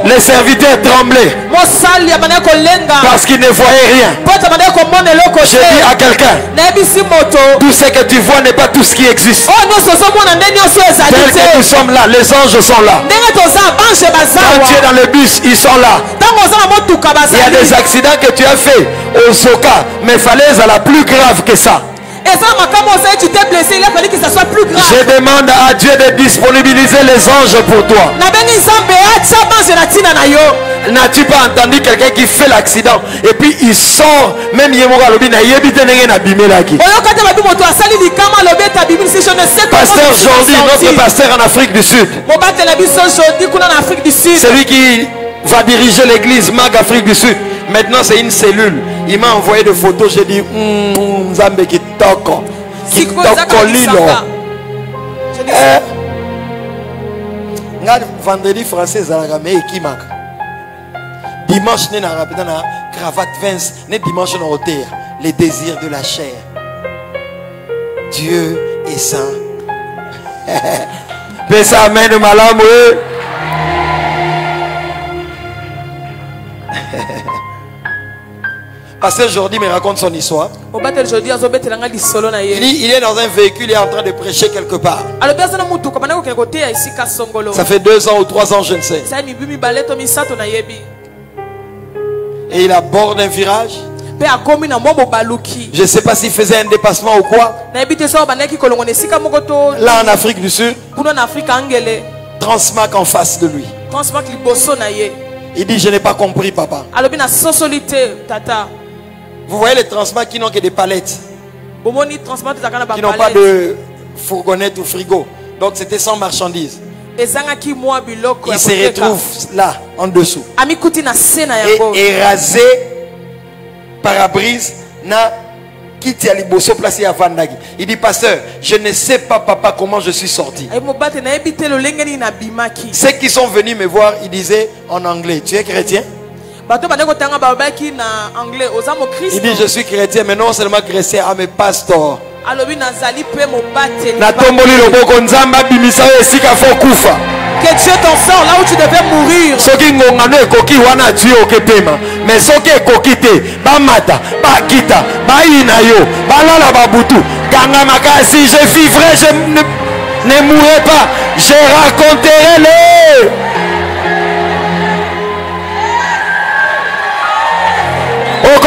Les serviteurs tremblaient parce qu'ils ne voyaient rien. Je dis à quelqu'un, tout ce que tu vois n'est pas tout ce qui existe. Tel que nous sommes là, les anges sont là. Quand tu es dans le bus, ils sont là. Il y a des accidents que tu as fait au Soka, mais falaise à la plus grave que ça. Je demande à Dieu de disponibiliser les anges pour toi. N'as-tu pas entendu quelqu'un qui fait l'accident et puis il sort, même pasteur Jordi, notre pasteur en Afrique du Sud, celui qui va diriger l'église Mag Afrique du Sud. Maintenant c'est une cellule. Il m'a envoyé des photos. J'ai dit Nzambe kitoko lilo. Vendredi français zalaka mais ekimaka. Dimanche ne na rapida na cravate Vince, ne dimanche na hotel, les désirs de la chair. Dieu est saint. Pesa amen malamu. Pasteur Jordi me raconte son histoire. Il est dans un véhicule, il est en train de prêcher quelque part. Ça fait 2 ans ou 3 ans, je ne sais. Et il aborde un virage. Je ne sais pas s'il faisait un dépassement ou quoi. Là en Afrique du Sud, Transmac en face de lui. Il dit, je n'ai pas compris, papa. Vous voyez les Transmac qui n'ont que des palettes, qui n'ont pas de fourgonnette ou frigo. Donc c'était sans marchandises. Il se retrouve là, en dessous. Et rasé, parabrise, na kiti aliboso placé à Vandagi. Il dit, pasteur, je ne sais pas, papa, comment je suis sorti. Ceux qui sont venus me voir, ils disaient en anglais, tu es chrétien? Il dit, je suis chrétien, mais non seulement chrétien, mais pasteur. Que Dieu t'en sort là où tu devais mourir. Mais ce qui est coquité, bamata, bakita, bainayo, balala babutu, gangamakasi, je vivrai, je ne mourrai pas, je raconterai le.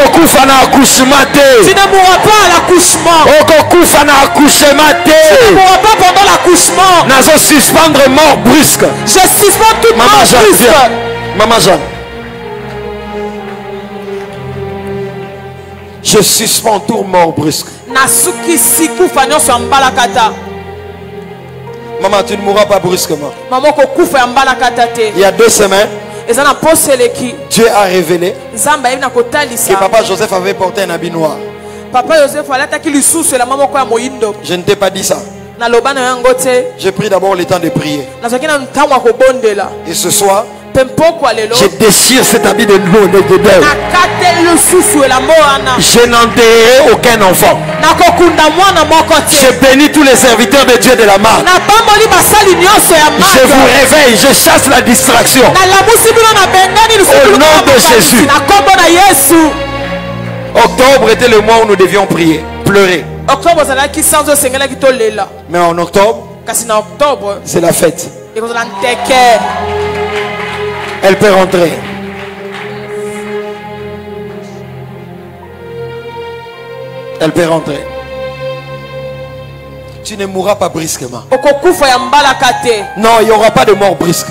Tu ne mourras pas à l'accouchement. Tu ne mourras pas pendant l'accouchement. Je suspendre mort brusque. Je suspends toute mort brusque. Maman Jeanne. Je suspends toute mort brusque. Maman, tu ne mourras pas brusquement. Il y a 2 semaines, Dieu a révélé que papa Joseph avait porté un habit noir. Je ne t'ai pas dit ça. J'ai pris d'abord le temps de prier. Et ce soir, je déchire cet habit de deuil. Je n'enterrerai aucun enfant. Je bénis tous les serviteurs de Dieu de la marque. Je vous réveille, je chasse la distraction. Au nom de Jésus. Octobre était le mois où nous devions prier, pleurer. Mais en octobre, c'est la fête. Elle peut rentrer. Elle peut rentrer. Tu ne mourras pas brusquement. Non, il n'y aura pas de mort brusque.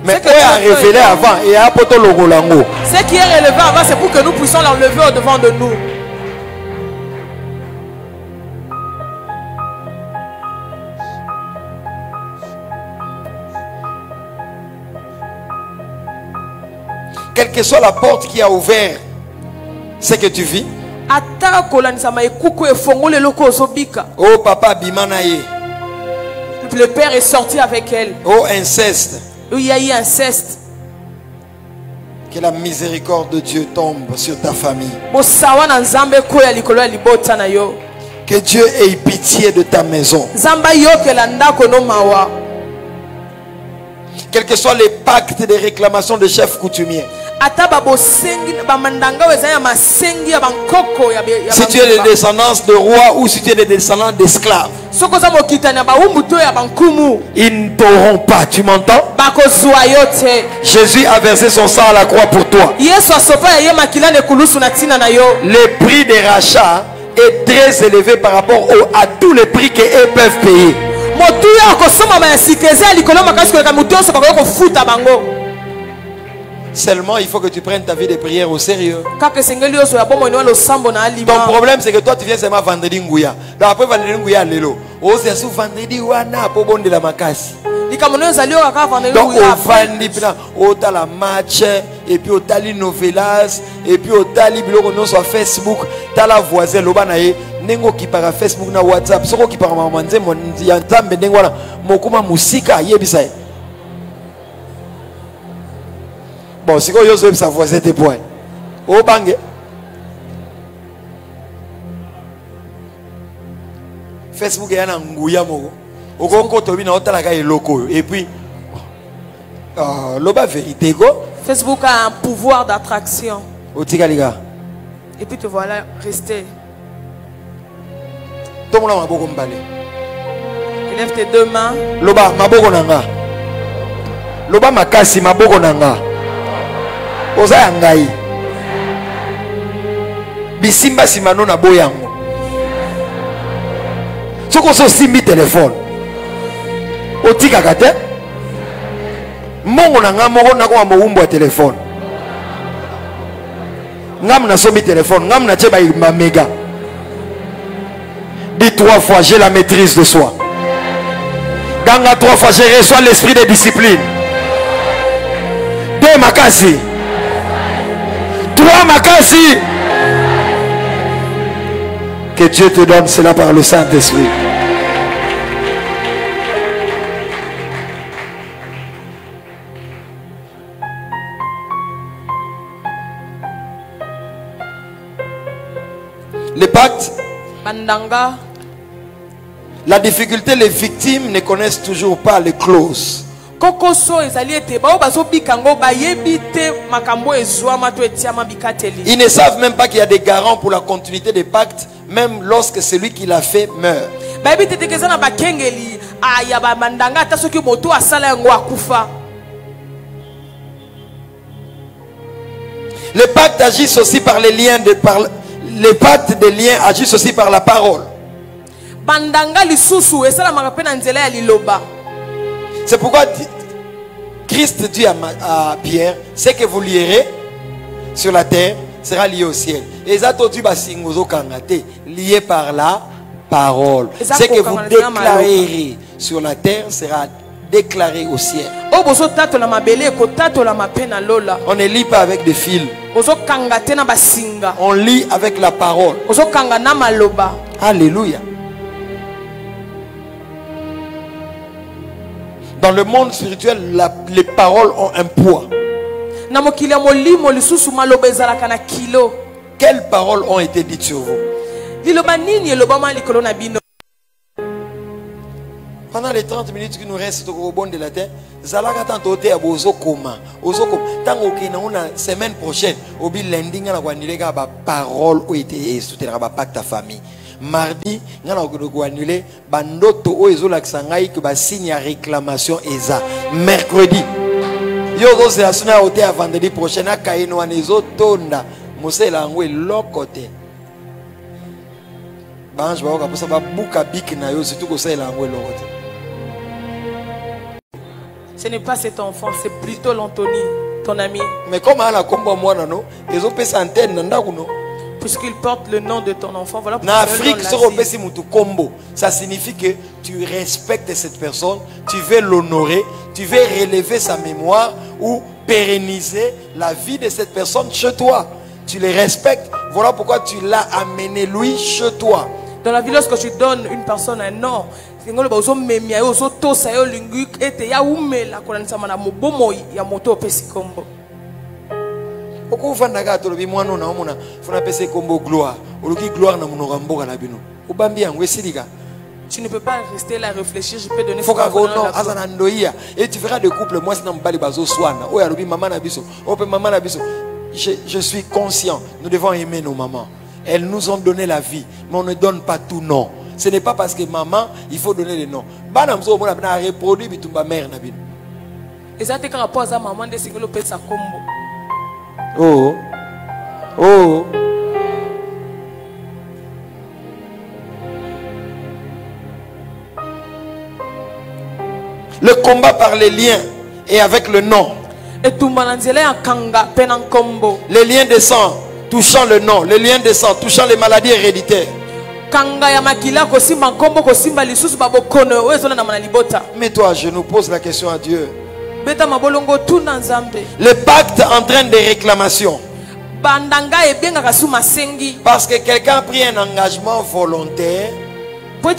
Mais ce qui est révélé avant et à poto logolango. Ce qui est relevé avant, c'est pour que nous puissions l'enlever au devant de nous. Quelle que soit la porte qui a ouvert ce que tu vis. Oh papa bimanaye. Le père est sorti avec elle. Oh inceste. Il y a eu inceste. Que la miséricorde de Dieu tombe sur ta famille. Que Dieu ait pitié de ta maison. Quels que soient les pactes de réclamation de chefs coutumiers. Si tu es de descendance de rois ou si tu es de descendance d'esclaves, ils ne t'auront pas, tu m'entends? Jésus a versé son sang à la croix pour toi. Le prix des rachats est très élevé par rapport à tous les prix qu'eux peuvent payer. Seulement il faut que tu prennes ta vie de prière au sérieux. Ton problème c'est que toi tu viens seulement vendredi ngouya. Donc après vendredi ngouya lelo. Oh c'est sous vendredi wana po bonde la makasi. Donc au vendredi au la match et puis au tali novelas et puis au tali biloko non sur Facebook, ta la voisin loba na ye nengo ki para Facebook na WhatsApp, soko ki para mamanze mon ya nzambe nengo wana mokuma musika yebisa. Bon, si vous avez sa voisin tes points. Au bang. Facebook est un ngouya moko. Au côté de notre locaux. Et puis, l'oba vérité go. Facebook a un pouvoir d'attraction. Au tigaliga. Et puis te voilà resté. Tout le monde a beaucoup de Lève tes 2 mains. Loba maboko nanga. Loba makasi maboko nanga. Oza yangai. Bisimba simano na boyango. Soko so simbi téléphone. Otika kate. Mongo na ngamoko na kwa mowumbo ya téléphone. Ngam na somi téléphone, ngam na tcheba ma méga. Dis 3 fois, j'ai la maîtrise de soi. Ganga 3 fois, je reçois l'esprit de discipline. 2 makasi. 3 makasi. Que Dieu te donne cela par le Saint-Esprit. Les pactes, la difficulté, les victimes ne connaissent toujours pas les clauses. Ils ne savent même pas qu'il y a des garants pour la continuité des pactes, même lorsque celui qui l'a fait meurt. Les pactes agissent aussi par les liens les pactes des liens agissent aussi par la parole. C'est pourquoi Christ dit à Pierre, ce que vous lierez sur la terre sera lié au ciel. Et ça lié par la parole. Ce que vous déclarerez sur la terre sera déclaré au ciel. On ne lit pas avec des fils. On lit avec la parole. Alléluia. Dans le monde spirituel, les paroles ont un poids. Quelles paroles ont été dites sur vous? Pendant les 30 minutes qui nous restent au bon de la terre, Zalaka tantoté à Bozo Koma. Tant que la semaine prochaine, au bilan lundi, on a annulé la parole où était soutenir la pacte ta famille. Mardi, on a annulé bandoto o ezo laksangai que ba signe réclamation eza. Mercredi, yo zo la sona oté à vendredi prochain à kaino anezo tonda. Mosela ngwe lokote. Banj ba ka posa ba buka bik na yo surtout ko sela ngwe lokote. Ce n'est pas cet enfant, c'est plutôt l'Anthony, ton ami. Mais comment elle a combat moi non? Ils ont payé antenne nanda kuno. Puisqu'il porte le nom de ton enfant, voilà pourquoi. En Afrique, ça signifie que tu respectes cette personne, tu veux l'honorer, tu veux relever sa mémoire ou pérenniser la vie de cette personne chez toi. Tu les respectes. Voilà pourquoi tu l'as amené lui chez toi. Dans la vie, lorsque tu donnes une personne un nom, tu ne peux pas rester là réfléchir. Je peux donner et tu feras des couples. Moi, je suis conscient. Nous devons aimer nos mamans. Elles nous ont donné la vie, mais on ne donne pas tout non. Ce n'est pas parce que maman, il faut donner les noms. Oh. Oh. Le combat par les liens et avec le nom. Les liens de sang touchant le nom. Les liens de sang touchant les maladies héréditaires. Mais toi, je nous pose la question à Dieu. Le pacte entraîne des réclamations. Parce que quelqu'un a pris un engagement volontaire. Donc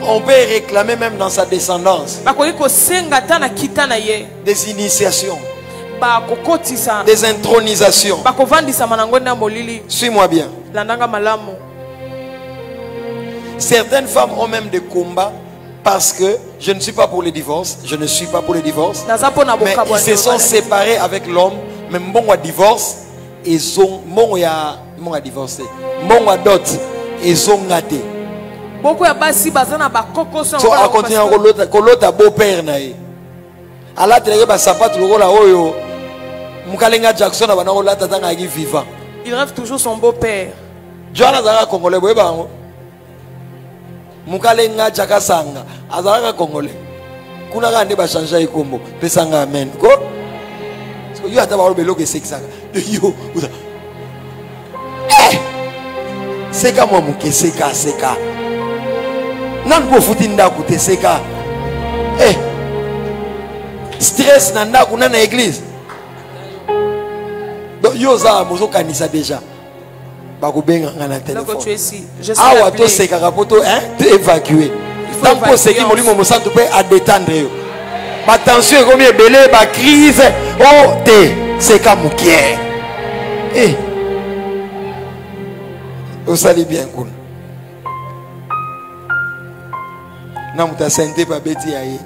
on peut réclamer même dans sa descendance des initiations, des intronisations. Suis-moi bien. Certaines femmes ont même des combats parce que je ne suis pas pour les divorces. Je ne suis pas pour les divorces. Mais ils se sont séparés avec l'homme. Mais bon à divorce, ils ont divorcé. Bon à dot, ils ont gâté. So a continué à l'autre beau-père naï. Allah te lègue sapat le rôle oyo Mukalenga Jackson a banaola tatanga qui vivant. Il rêve toujours son beau-père. Joana zara congolais boye bango. Mukalenga Jakasanga azara congolais. Kuna kande ba changer ikombo. Pesanga amen. Ko? Parce que yo ata ba belo ke sexa. Yo. Seka moi muke seka. Nan ko futinda kute seka. Stress nanda kuna na église. Donc yo za mozo kanisa déjà. Ba ko benga ngana téléphone. Awa to seka rapoto te évacuer. Tant que c'est qui molimo mo santo pe à détendre yo. Ba tension comme belé ba crise te seka mukie. Vous allez bien cool. Na muta santé pa beti aye.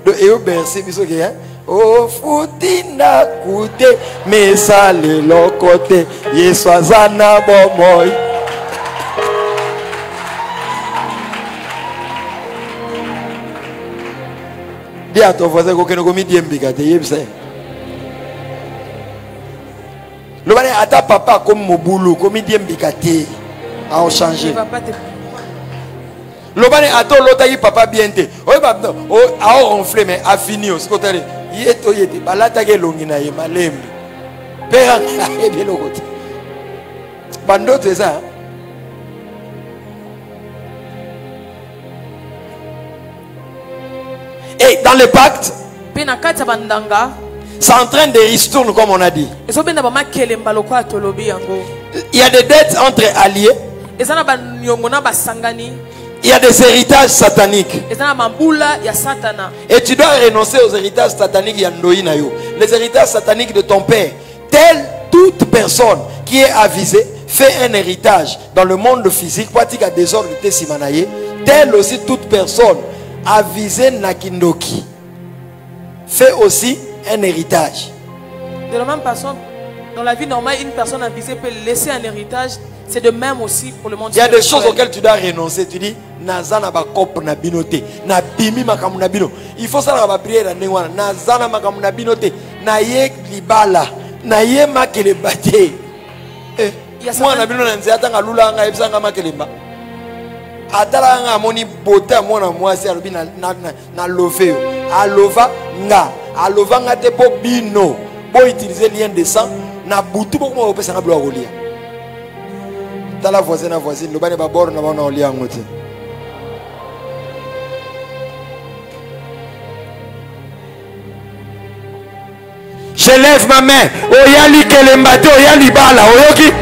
Le eo bercé biso ke hein. Oh futinda kute mesale lokote yeswazana bomoy. Dis à ton voisin que nous commis diembika te yebse. Le bane ata papa comme mobulu commis diembika te a changé. Le bane ato l'autre papa bien te. Oh a ronflé mais a fini aussi côté. Yeto yete balata ke longi na ye malembe. Père e bien le côté. Bando c'est ça. Et dans le pacte, c'est en train de ristourner comme on a dit. Il y a des dettes entre alliés. Il y a des héritages sataniques. Et tu dois renoncer aux héritages sataniques. Les héritages sataniques de ton père. Telle toute personne qui est avisée fait un héritage dans le monde physique. Telle aussi toute personne avisée Nakindoki fait aussi un héritage. De la même façon, dans la vie normale, une personne avisée peut laisser un héritage. C'est de même aussi pour le monde. Il y a des choses auxquelles tu dois renoncer. Tu dis, Nazana ba kop na binote, na bimi makamu na bino. Il faut ça la prière na nengwana. Nazana makamu na binote, na ye libala, na ye makele bate. Moi na bino na nzeta ngalula nga ebisa nga makelemba. Atala nga moni bota mona mwasi alobi na love alova nga te po bino bo utiliser lien de sang na butu bo mo opesa nga blo akolia. Tala voisine le bane ba bord na bana olia ngote. Je lève ma main. Oyali kelembate oyali bala oyoki.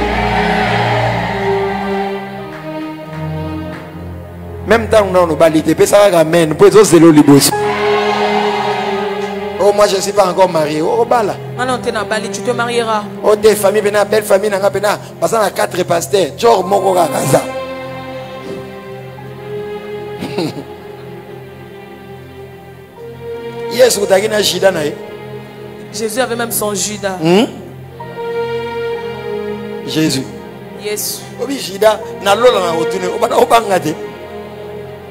Même temps on a balité pesa ga men pour zo zelo libos. Oh moi je ne suis pas encore marié. Oh bala. Maintenant tu es dans Bali, tu te marieras. Oh des familles bena belle famille nanga bena parce qu'on a 4 pasteurs. Genre moko ga kaza. Yes utagina shida na ye. Jésus avait même son Judas. Jésus. Yes. Obi shida na lola na otune obana obangate.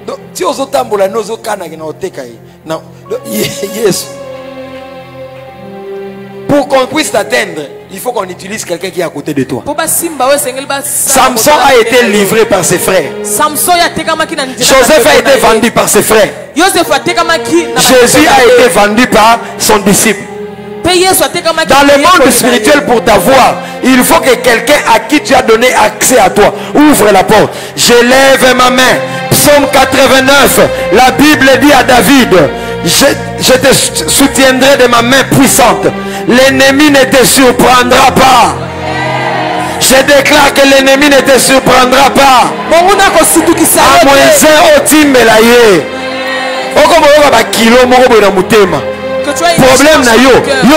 Donc si ozo tambola nozo kana na oteka ye. Na yes. Pour qu'on puisse t'atteindre, il faut qu'on utilise quelqu'un qui est à côté de toi. Samson a été livré par ses frères. Joseph a été vendu par ses frères. Jésus a été vendu par son disciple. Dans le monde spirituel, pour t'avoir, il faut que quelqu'un à qui tu as donné accès à toi ouvre la porte. Je lève ma main. Psaume 89. La Bible dit à David, je te soutiendrai de ma main puissante. L'ennemi ne te surprendra pas. Je déclare que l'ennemi ne te surprendra pas. Problème na yo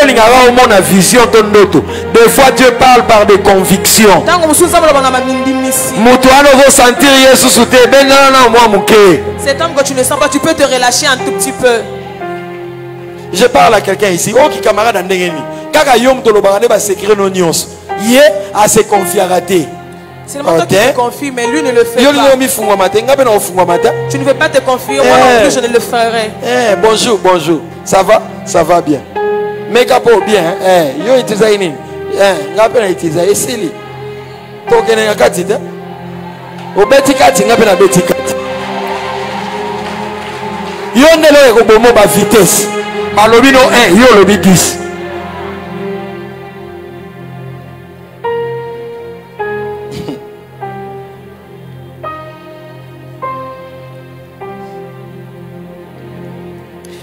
lingara au monde vision ton noto. Des fois Dieu parle par des convictions. Sentir Yesu c'est tant que tu ne sens pas, tu peux te relâcher un tout petit peu. Je parle à quelqu'un ici. Oh qui camarade ndengeni. Kaka yom to lobanga ba secret no nyons. Yé à se confier à rater. C'est le moment que tu te confies, mais lui ne le fait pas. Tu ne veux pas te confier, moi non plus je ne le ferai. Bonjour, bonjour. Ça va bien. Make up bien. Yo it is ini. Ngapena it is esili. Tokene ngakati da. Obeti kati ngapena beti kati. Yo ndelo ko bomo ba vitesse. Balobi no 1, yo lobi 10.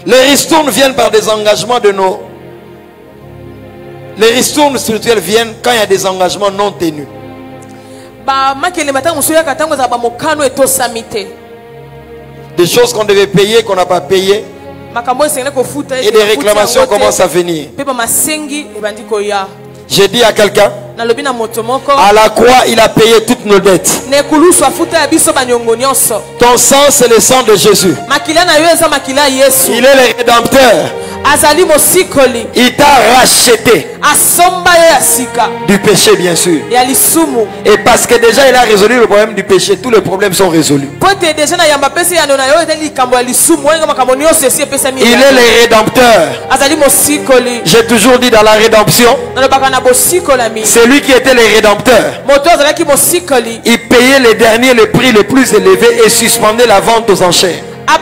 Les ristournes viennent par des engagements de nos... Les ristournes spirituelles viennent quand il y a des engagements non tenus. Des choses qu'on devait payer, qu'on n'a pas payé. Et des réclamations commencent à venir. J'ai dit à quelqu'un, à la croix, il a payé toutes nos dettes. Ton sang, c'est le sang de Jésus. Il est le rédempteur. Il t'a racheté du péché, bien sûr. Et parce que déjà il a résolu le problème du péché, tous les problèmes sont résolus. Il est le rédempteur. J'ai toujours dit dans la rédemption, c'est lui qui était le rédempteur. Il payait les derniers le prix le plus élevé et suspendait la vente aux enchères. Quand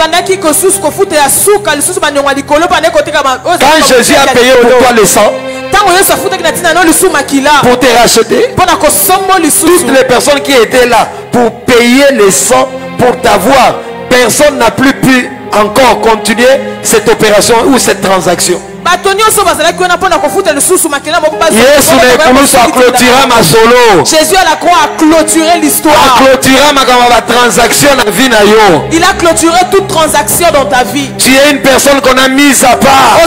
Jésus a payé pour toi le sang, pour te racheter, toutes les personnes qui étaient là pour payer le sang pour t'avoir, personne n'a plus pu encore continuer cette opération ou cette transaction. Jésus à la croix a clôturé l'histoire. Il a clôturé toute transaction dans ta vie. Tu es une personne qu'on a mise à part.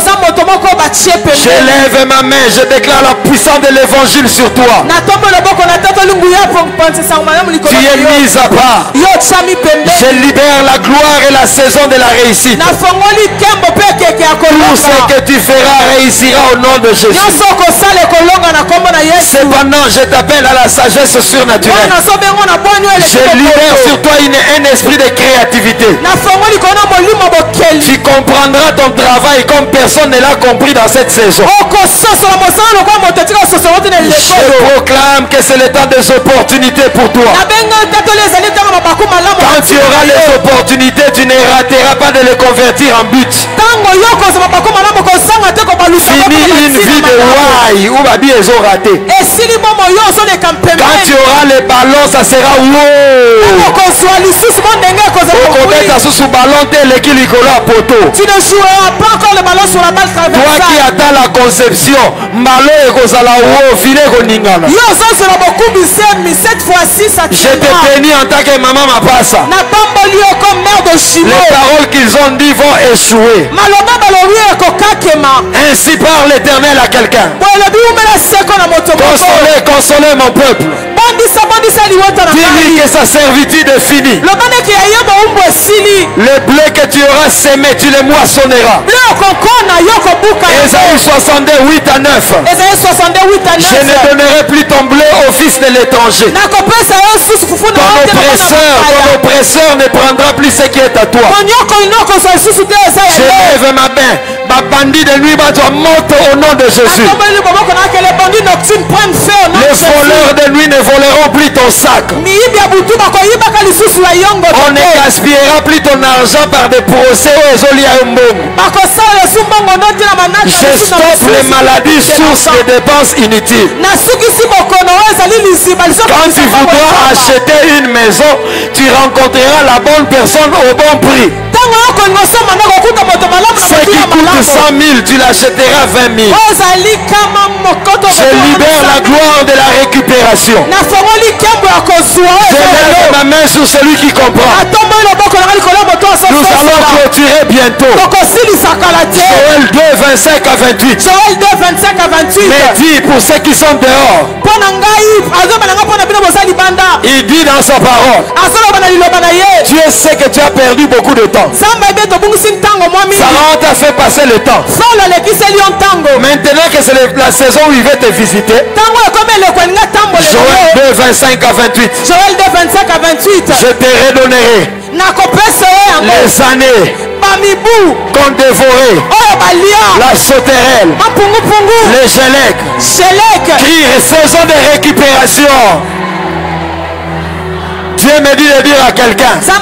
Je lève ma main, je déclare la puissance de l'évangile sur toi. Tu es mise à part. Je libère la gloire et la saison de la réussite. Tout ce que tu feras réussira au nom de Jésus. Cependant, je t'appelle à la sagesse surnaturelle. Je libère sur toi un esprit de créativité. Tu comprendras ton travail comme personne ne l'a compris dans cette saison. Je proclame que c'est le temps des opportunités pour toi. Quand tu auras les opportunités, tu ne rateras pas de les convertir en but. Fini une vie de why ou babi ils ont raté. Quand tu auras les ballons, ça sera wow. Tu ne joueras pas encore le ballon sur la balle traversée. Toi qui attends la conception, cette fois-ci ça je te bénis en tant que maman ma passe. Les paroles qu'ils ont dit vont échouer. Ainsi parle l'Éternel à quelqu'un. Consolez, consolez mon peuple. Dis-lui que sa servitude est finie. Le blé que tu auras sémé, tu le moissonneras. Ésaïe 62, 8 à 9. Je ne donnerai plus ton blé au fils de l'étranger. Ton oppresseur ne prendra plus ce qui est à toi. Je lève ma main. Ma bandit de nuit va monter au nom de Jésus. Les voleurs de nuit ne voleront plus ton sac. On ne gaspillera plus ton argent par des procès. Je stoppe les maladies, sources de dépenses inutiles. Quand tu voudras acheter une maison, tu rencontreras la bonne personne au bon prix. Ce qui coûte 100 000, tu l'achèteras 20 000. Je libère la gloire de la récupération. Je lève ma main sur celui qui comprend. Nous allons clôturer bientôt. Joël 2, 25 à 28. Mais dis pour ceux qui sont dehors. Il dit dans sa parole, Dieu sait que tu as perdu beaucoup de temps. Pharaon t'a fait passer le temps. Maintenant que c'est la saison où il veut te visiter. Joël 2, 25 à 28. Je te redonnerai les années qu'on dévorait, la sauterelle, les gélèques, crie, saison de récupération. Dieu me dit de dire à quelqu'un, tu as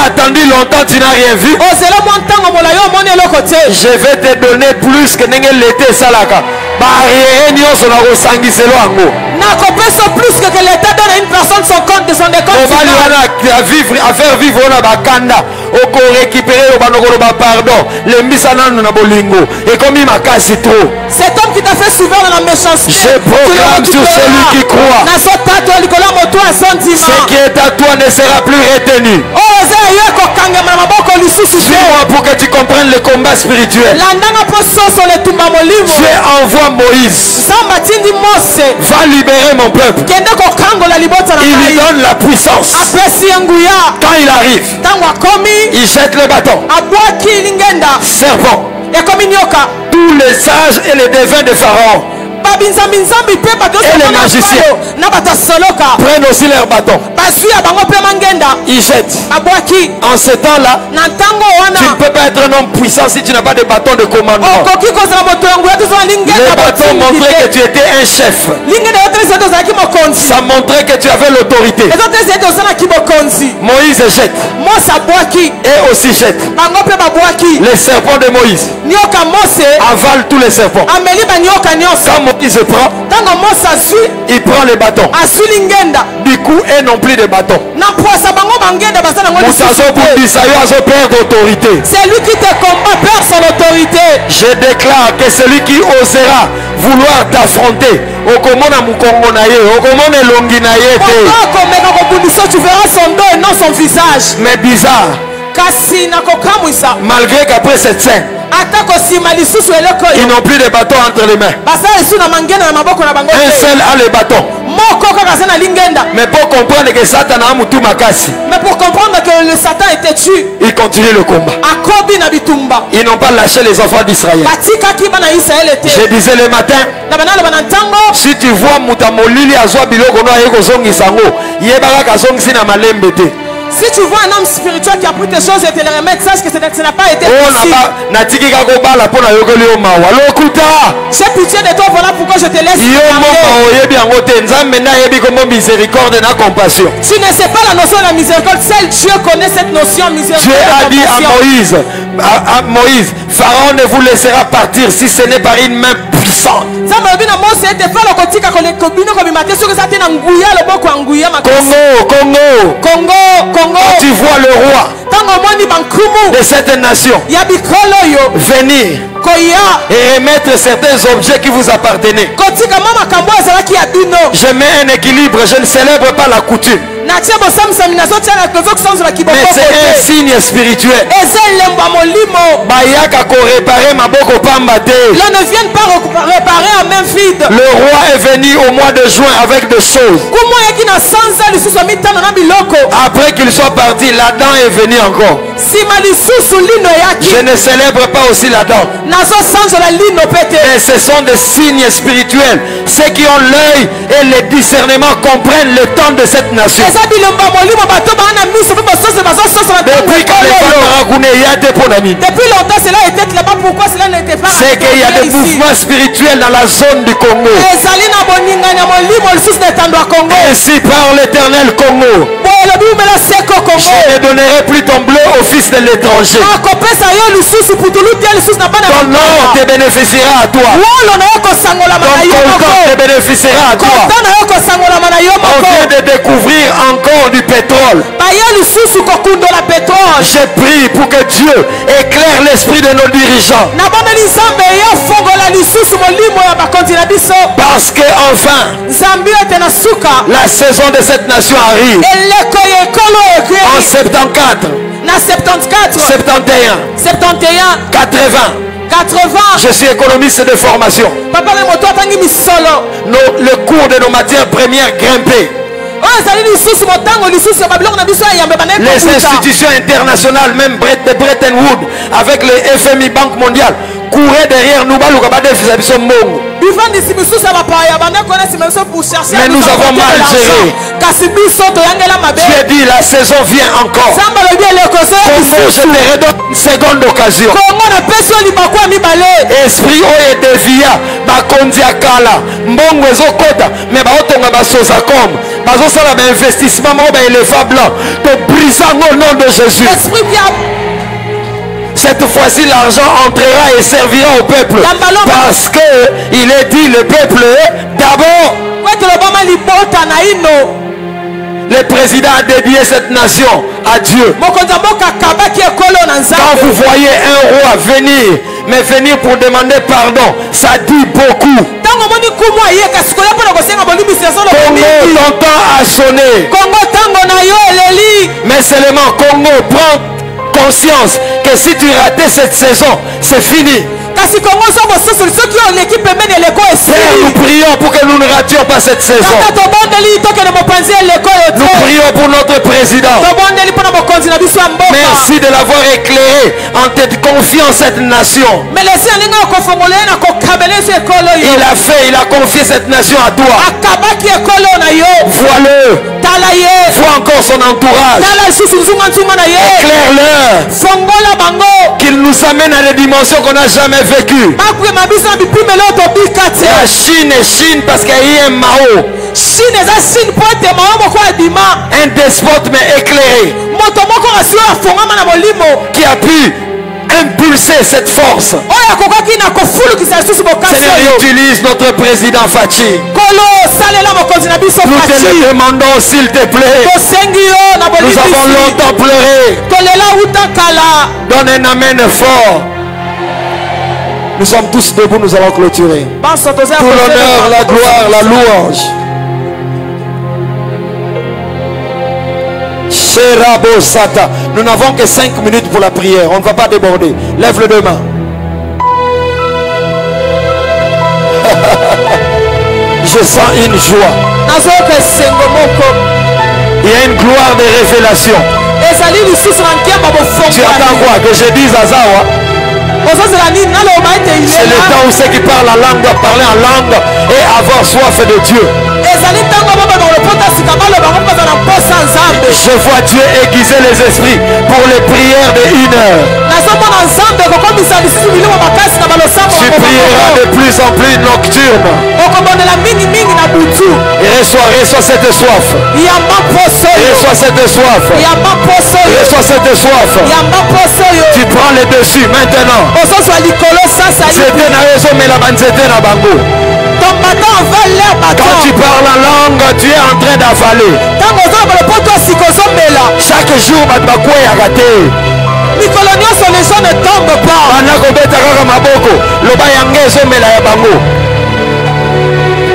attendu longtemps, tu n'as rien vu. Je vais te donner plus que l'été salaka. Plus que l'État donne à une personne son compte de son décompte. À faire vivre la bakanda. Oko récupérer le pardon. Le misanano na bolingo. Et comme il m'a cassé trop. Cet homme qui t'a fait souvent dans la méchanceté. Je proclame sur celui qui croit. Ce qui est à toi ne sera plus retenu. Suis-moi pour que tu comprennes le combat spirituel. Dieu envoie Moïse. Va libérer mon peuple. Il lui donne la puissance. Quand il arrive, il jette le bâton. Serpent. Tous les sages et les devins de Pharaon et les magiciens prennent aussi leur bâton. Ils jettent. En ce temps-là, tu ne peux pas être un homme puissant si tu n'as pas de bâton de commandement. Le bâton montrait que tu étais un chef. Ça montrait que tu avais l'autorité. Moïse jette et aussi jette. Les serpents de Moïse avalent tous les serpents. Quand Moïse prend, il prend les bâtons. Du coup, et non plus de bâtons. C'est lui qui te combat, perd son autorité. Je déclare que celui qui osera vouloir t'affronter, tu verras son dos et non son visage. Mais bizarre, malgré qu'après cette scène, ils n'ont plus de bâton entre les mains. Un seul a le bâton. Mais pour comprendre que Satan a mutu makasi, que le Satan était tué, il continue le combat. Ils n'ont pas lâché les enfants d'Israël. Je disais le matin, si tu vois mutamolili azwa biloko no ayeko zongisango, yebaka kazongisi na malembe te. Si tu vois un homme spirituel qui a pris tes choses et te les remettre, sache que ça n'a pas été possible. J'ai pitié de toi, voilà pourquoi je te laisse. Tu ne sais pas la notion de la miséricorde. Seul Dieu connaît cette notion miséricorde. Dieu a dit à Moïse, Pharaon ne vous laissera partir si ce n'est par une main puissante. Congo. Quand tu vois le roi de cette nation venir et remettre certains objets qui vous appartenaient, je mets un équilibre, je ne célèbre pas la coutume. Mais c'est un signe spirituel. Là ne viennent pas réparer en main vide. Le roi est venu au mois de juin avec des choses. Après qu'il soit parti, l'Adam est venu encore. Je ne célèbre pas aussi l'Adam. Mais ce sont des signes spirituels. Ceux qui ont l'œil et le discernement comprennent le temps de cette nation. Depuis longtemps cela était là-bas, pourquoi cela n'était pas? C'est qu'il y a des mouvements spirituels dans la zone du Congo. Ainsi parle l'Éternel Congo. Je ne donnerai plus ton bleu au fils de l'étranger. Ton nom te bénéficiera à toi. Ton corps te bénéficiera à toi. On vient de découvrir encore du pétrole. Je prie pour que Dieu éclaire l'esprit de nos dirigeants. Parce que enfin la saison de cette nation arrive. En 74, 71, 80. Je suis économiste de formation. Le cours de nos matières premières grimpé. Les institutions internationales, même de Bretton Woods, avec le FMI, Banque mondiale, courir derrière nous, mais nous avons mal géré. Dieu dit la saison vient encore. Je te redonne une seconde occasion. Esprit oye devia bakonzi akala mbongo ezokota mais baotonga basoza comme bazosala ba investissement mo ba élevable to brisant au nom de Jésus. Cette fois-ci l'argent entrera et servira au peuple parce que il est dit le peuple d'abord. Le président a dédié cette nation à Dieu. Quand vous voyez un roi venir, mais venir pour demander pardon, ça dit beaucoup. Congo, ton temps a sonné. Mais seulement Congo prend conscience que si tu ratais cette saison, c'est fini. Père, nous prions pour que nous ne rations pas cette saison. Nous prions pour notre président. Merci de l'avoir éclairé en te confiant cette nation. Il a confié cette nation à toi. Vois-le. Vois encore son entourage. Éclaire-le. Qu'il nous amène à des dimensions qu'on n'a jamais vécues. La Chine est Chine parce qu'il y a eu un Mao. Un despote mais éclairé. Qui a pu impulser cette force. Seigneur, utilise notre président Fachi. Nous te le demandons s'il te plaît. Nous avons longtemps pleuré. Donne un amen fort. Nous sommes tous debout, nous allons clôturer. Tout l'honneur, la gloire, la louange. Nous n'avons que 5 minutes pour la prière. On ne va pas déborder. Lève les deux mains. Je sens une joie. Il y a une gloire de révélation. Tu attends quoi? Que je dise à Zawa? C'est le temps où ceux qui parlent la langue doivent parler en langue et avoir soif de Dieu. Je vois Dieu aiguiser les esprits pour les prières de 1 heure. Tu prieras de plus en plus nocturne. Et reçois cette soif. Reçois cette soif. Reçois cette soif. Tu prends le dessus maintenant. Quand tu parles la langue, tu es en train d'avaler. Chaque jour,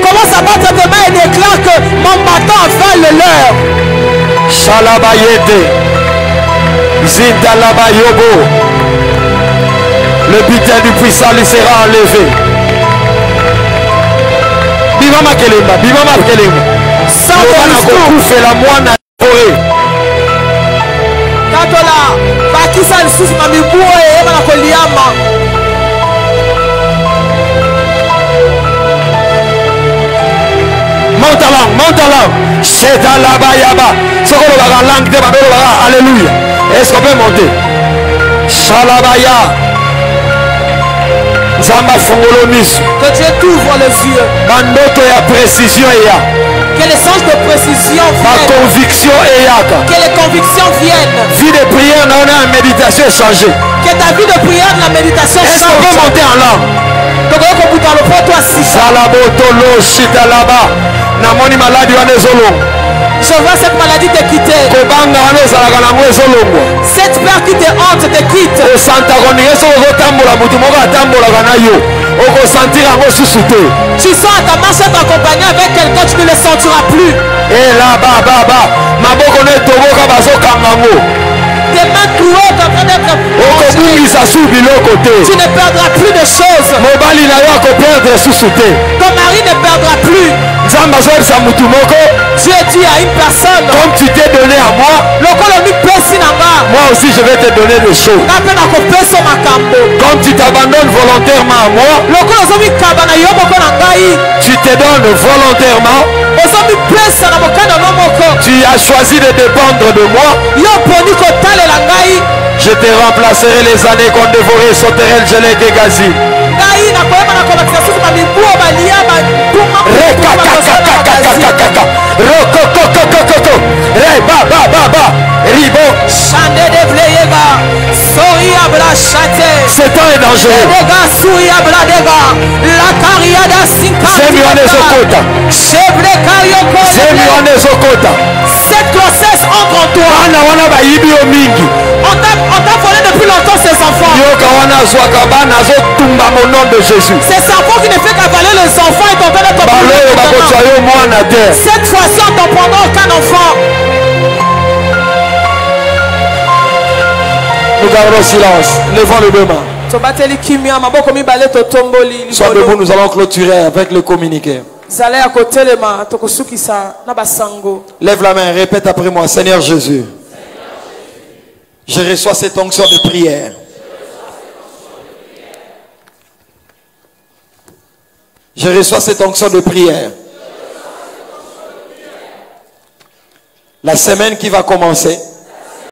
commence à battre tes mains et déclare que mon bâton avale l'heure. Le butin du puissant lui sera enlevé. Bimama Kelemba, Bimama Kelemba. Sans fait la moine à forêt. Katola, Bakisa Lisusu Mamibuo et Emana Koliama. Monte à langue. C'est à la bayaba. Ce qu'on va la langue de Babel, alléluia. Est-ce qu'on peut monter? Shalabaya. Zamba Fongolonis. Que Dieu t'ouvre les yeux. Mandoto ya précision ya. Que les sens de précision viennent. Ma conviction est yaka. Que les convictions viennent. Vie de prière, on a une méditation changée. Que ta vie de prière, la méditation change. Est-ce qu'on peut monter en langue? Salabotolo Shitalaba. Namoni maladie wa nezolo. Je vois cette maladie te quitter. Cette peur qui te hante te quitte. Tu sens ta marche être accompagné avec quelqu'un, tu ne le sentiras plus. Et là, Tes les mains clouées sont en train d'être. Tu ne perdras plus de choses. Ton mari ne perdra plus. Dieu dit à une personne, comme tu t'es donné à moi, moi aussi je vais te donner des choses. Comme tu t'abandonnes volontairement à moi, tu te donnes volontairement, tu as choisi de dépendre de moi, je te remplacerai les années qu'on dévorait sauterelles, gelées et gazines. Ce temps est dangereux. Cette grossesse entre en toi. On t'a volé depuis longtemps ces enfants. Ces enfants qui ne fait qu'avaler les enfants et t'en donnent ton temps. Cette fois-ci on t'en prendra aucun enfant. Nous gardons silence. Levons les deux mains. Soit debout, nous allons clôturer avec le communiqué. Lève la main, répète après moi. Seigneur Jésus, je reçois cette onction de prière. Je reçois cette onction de prière. La semaine qui va commencer,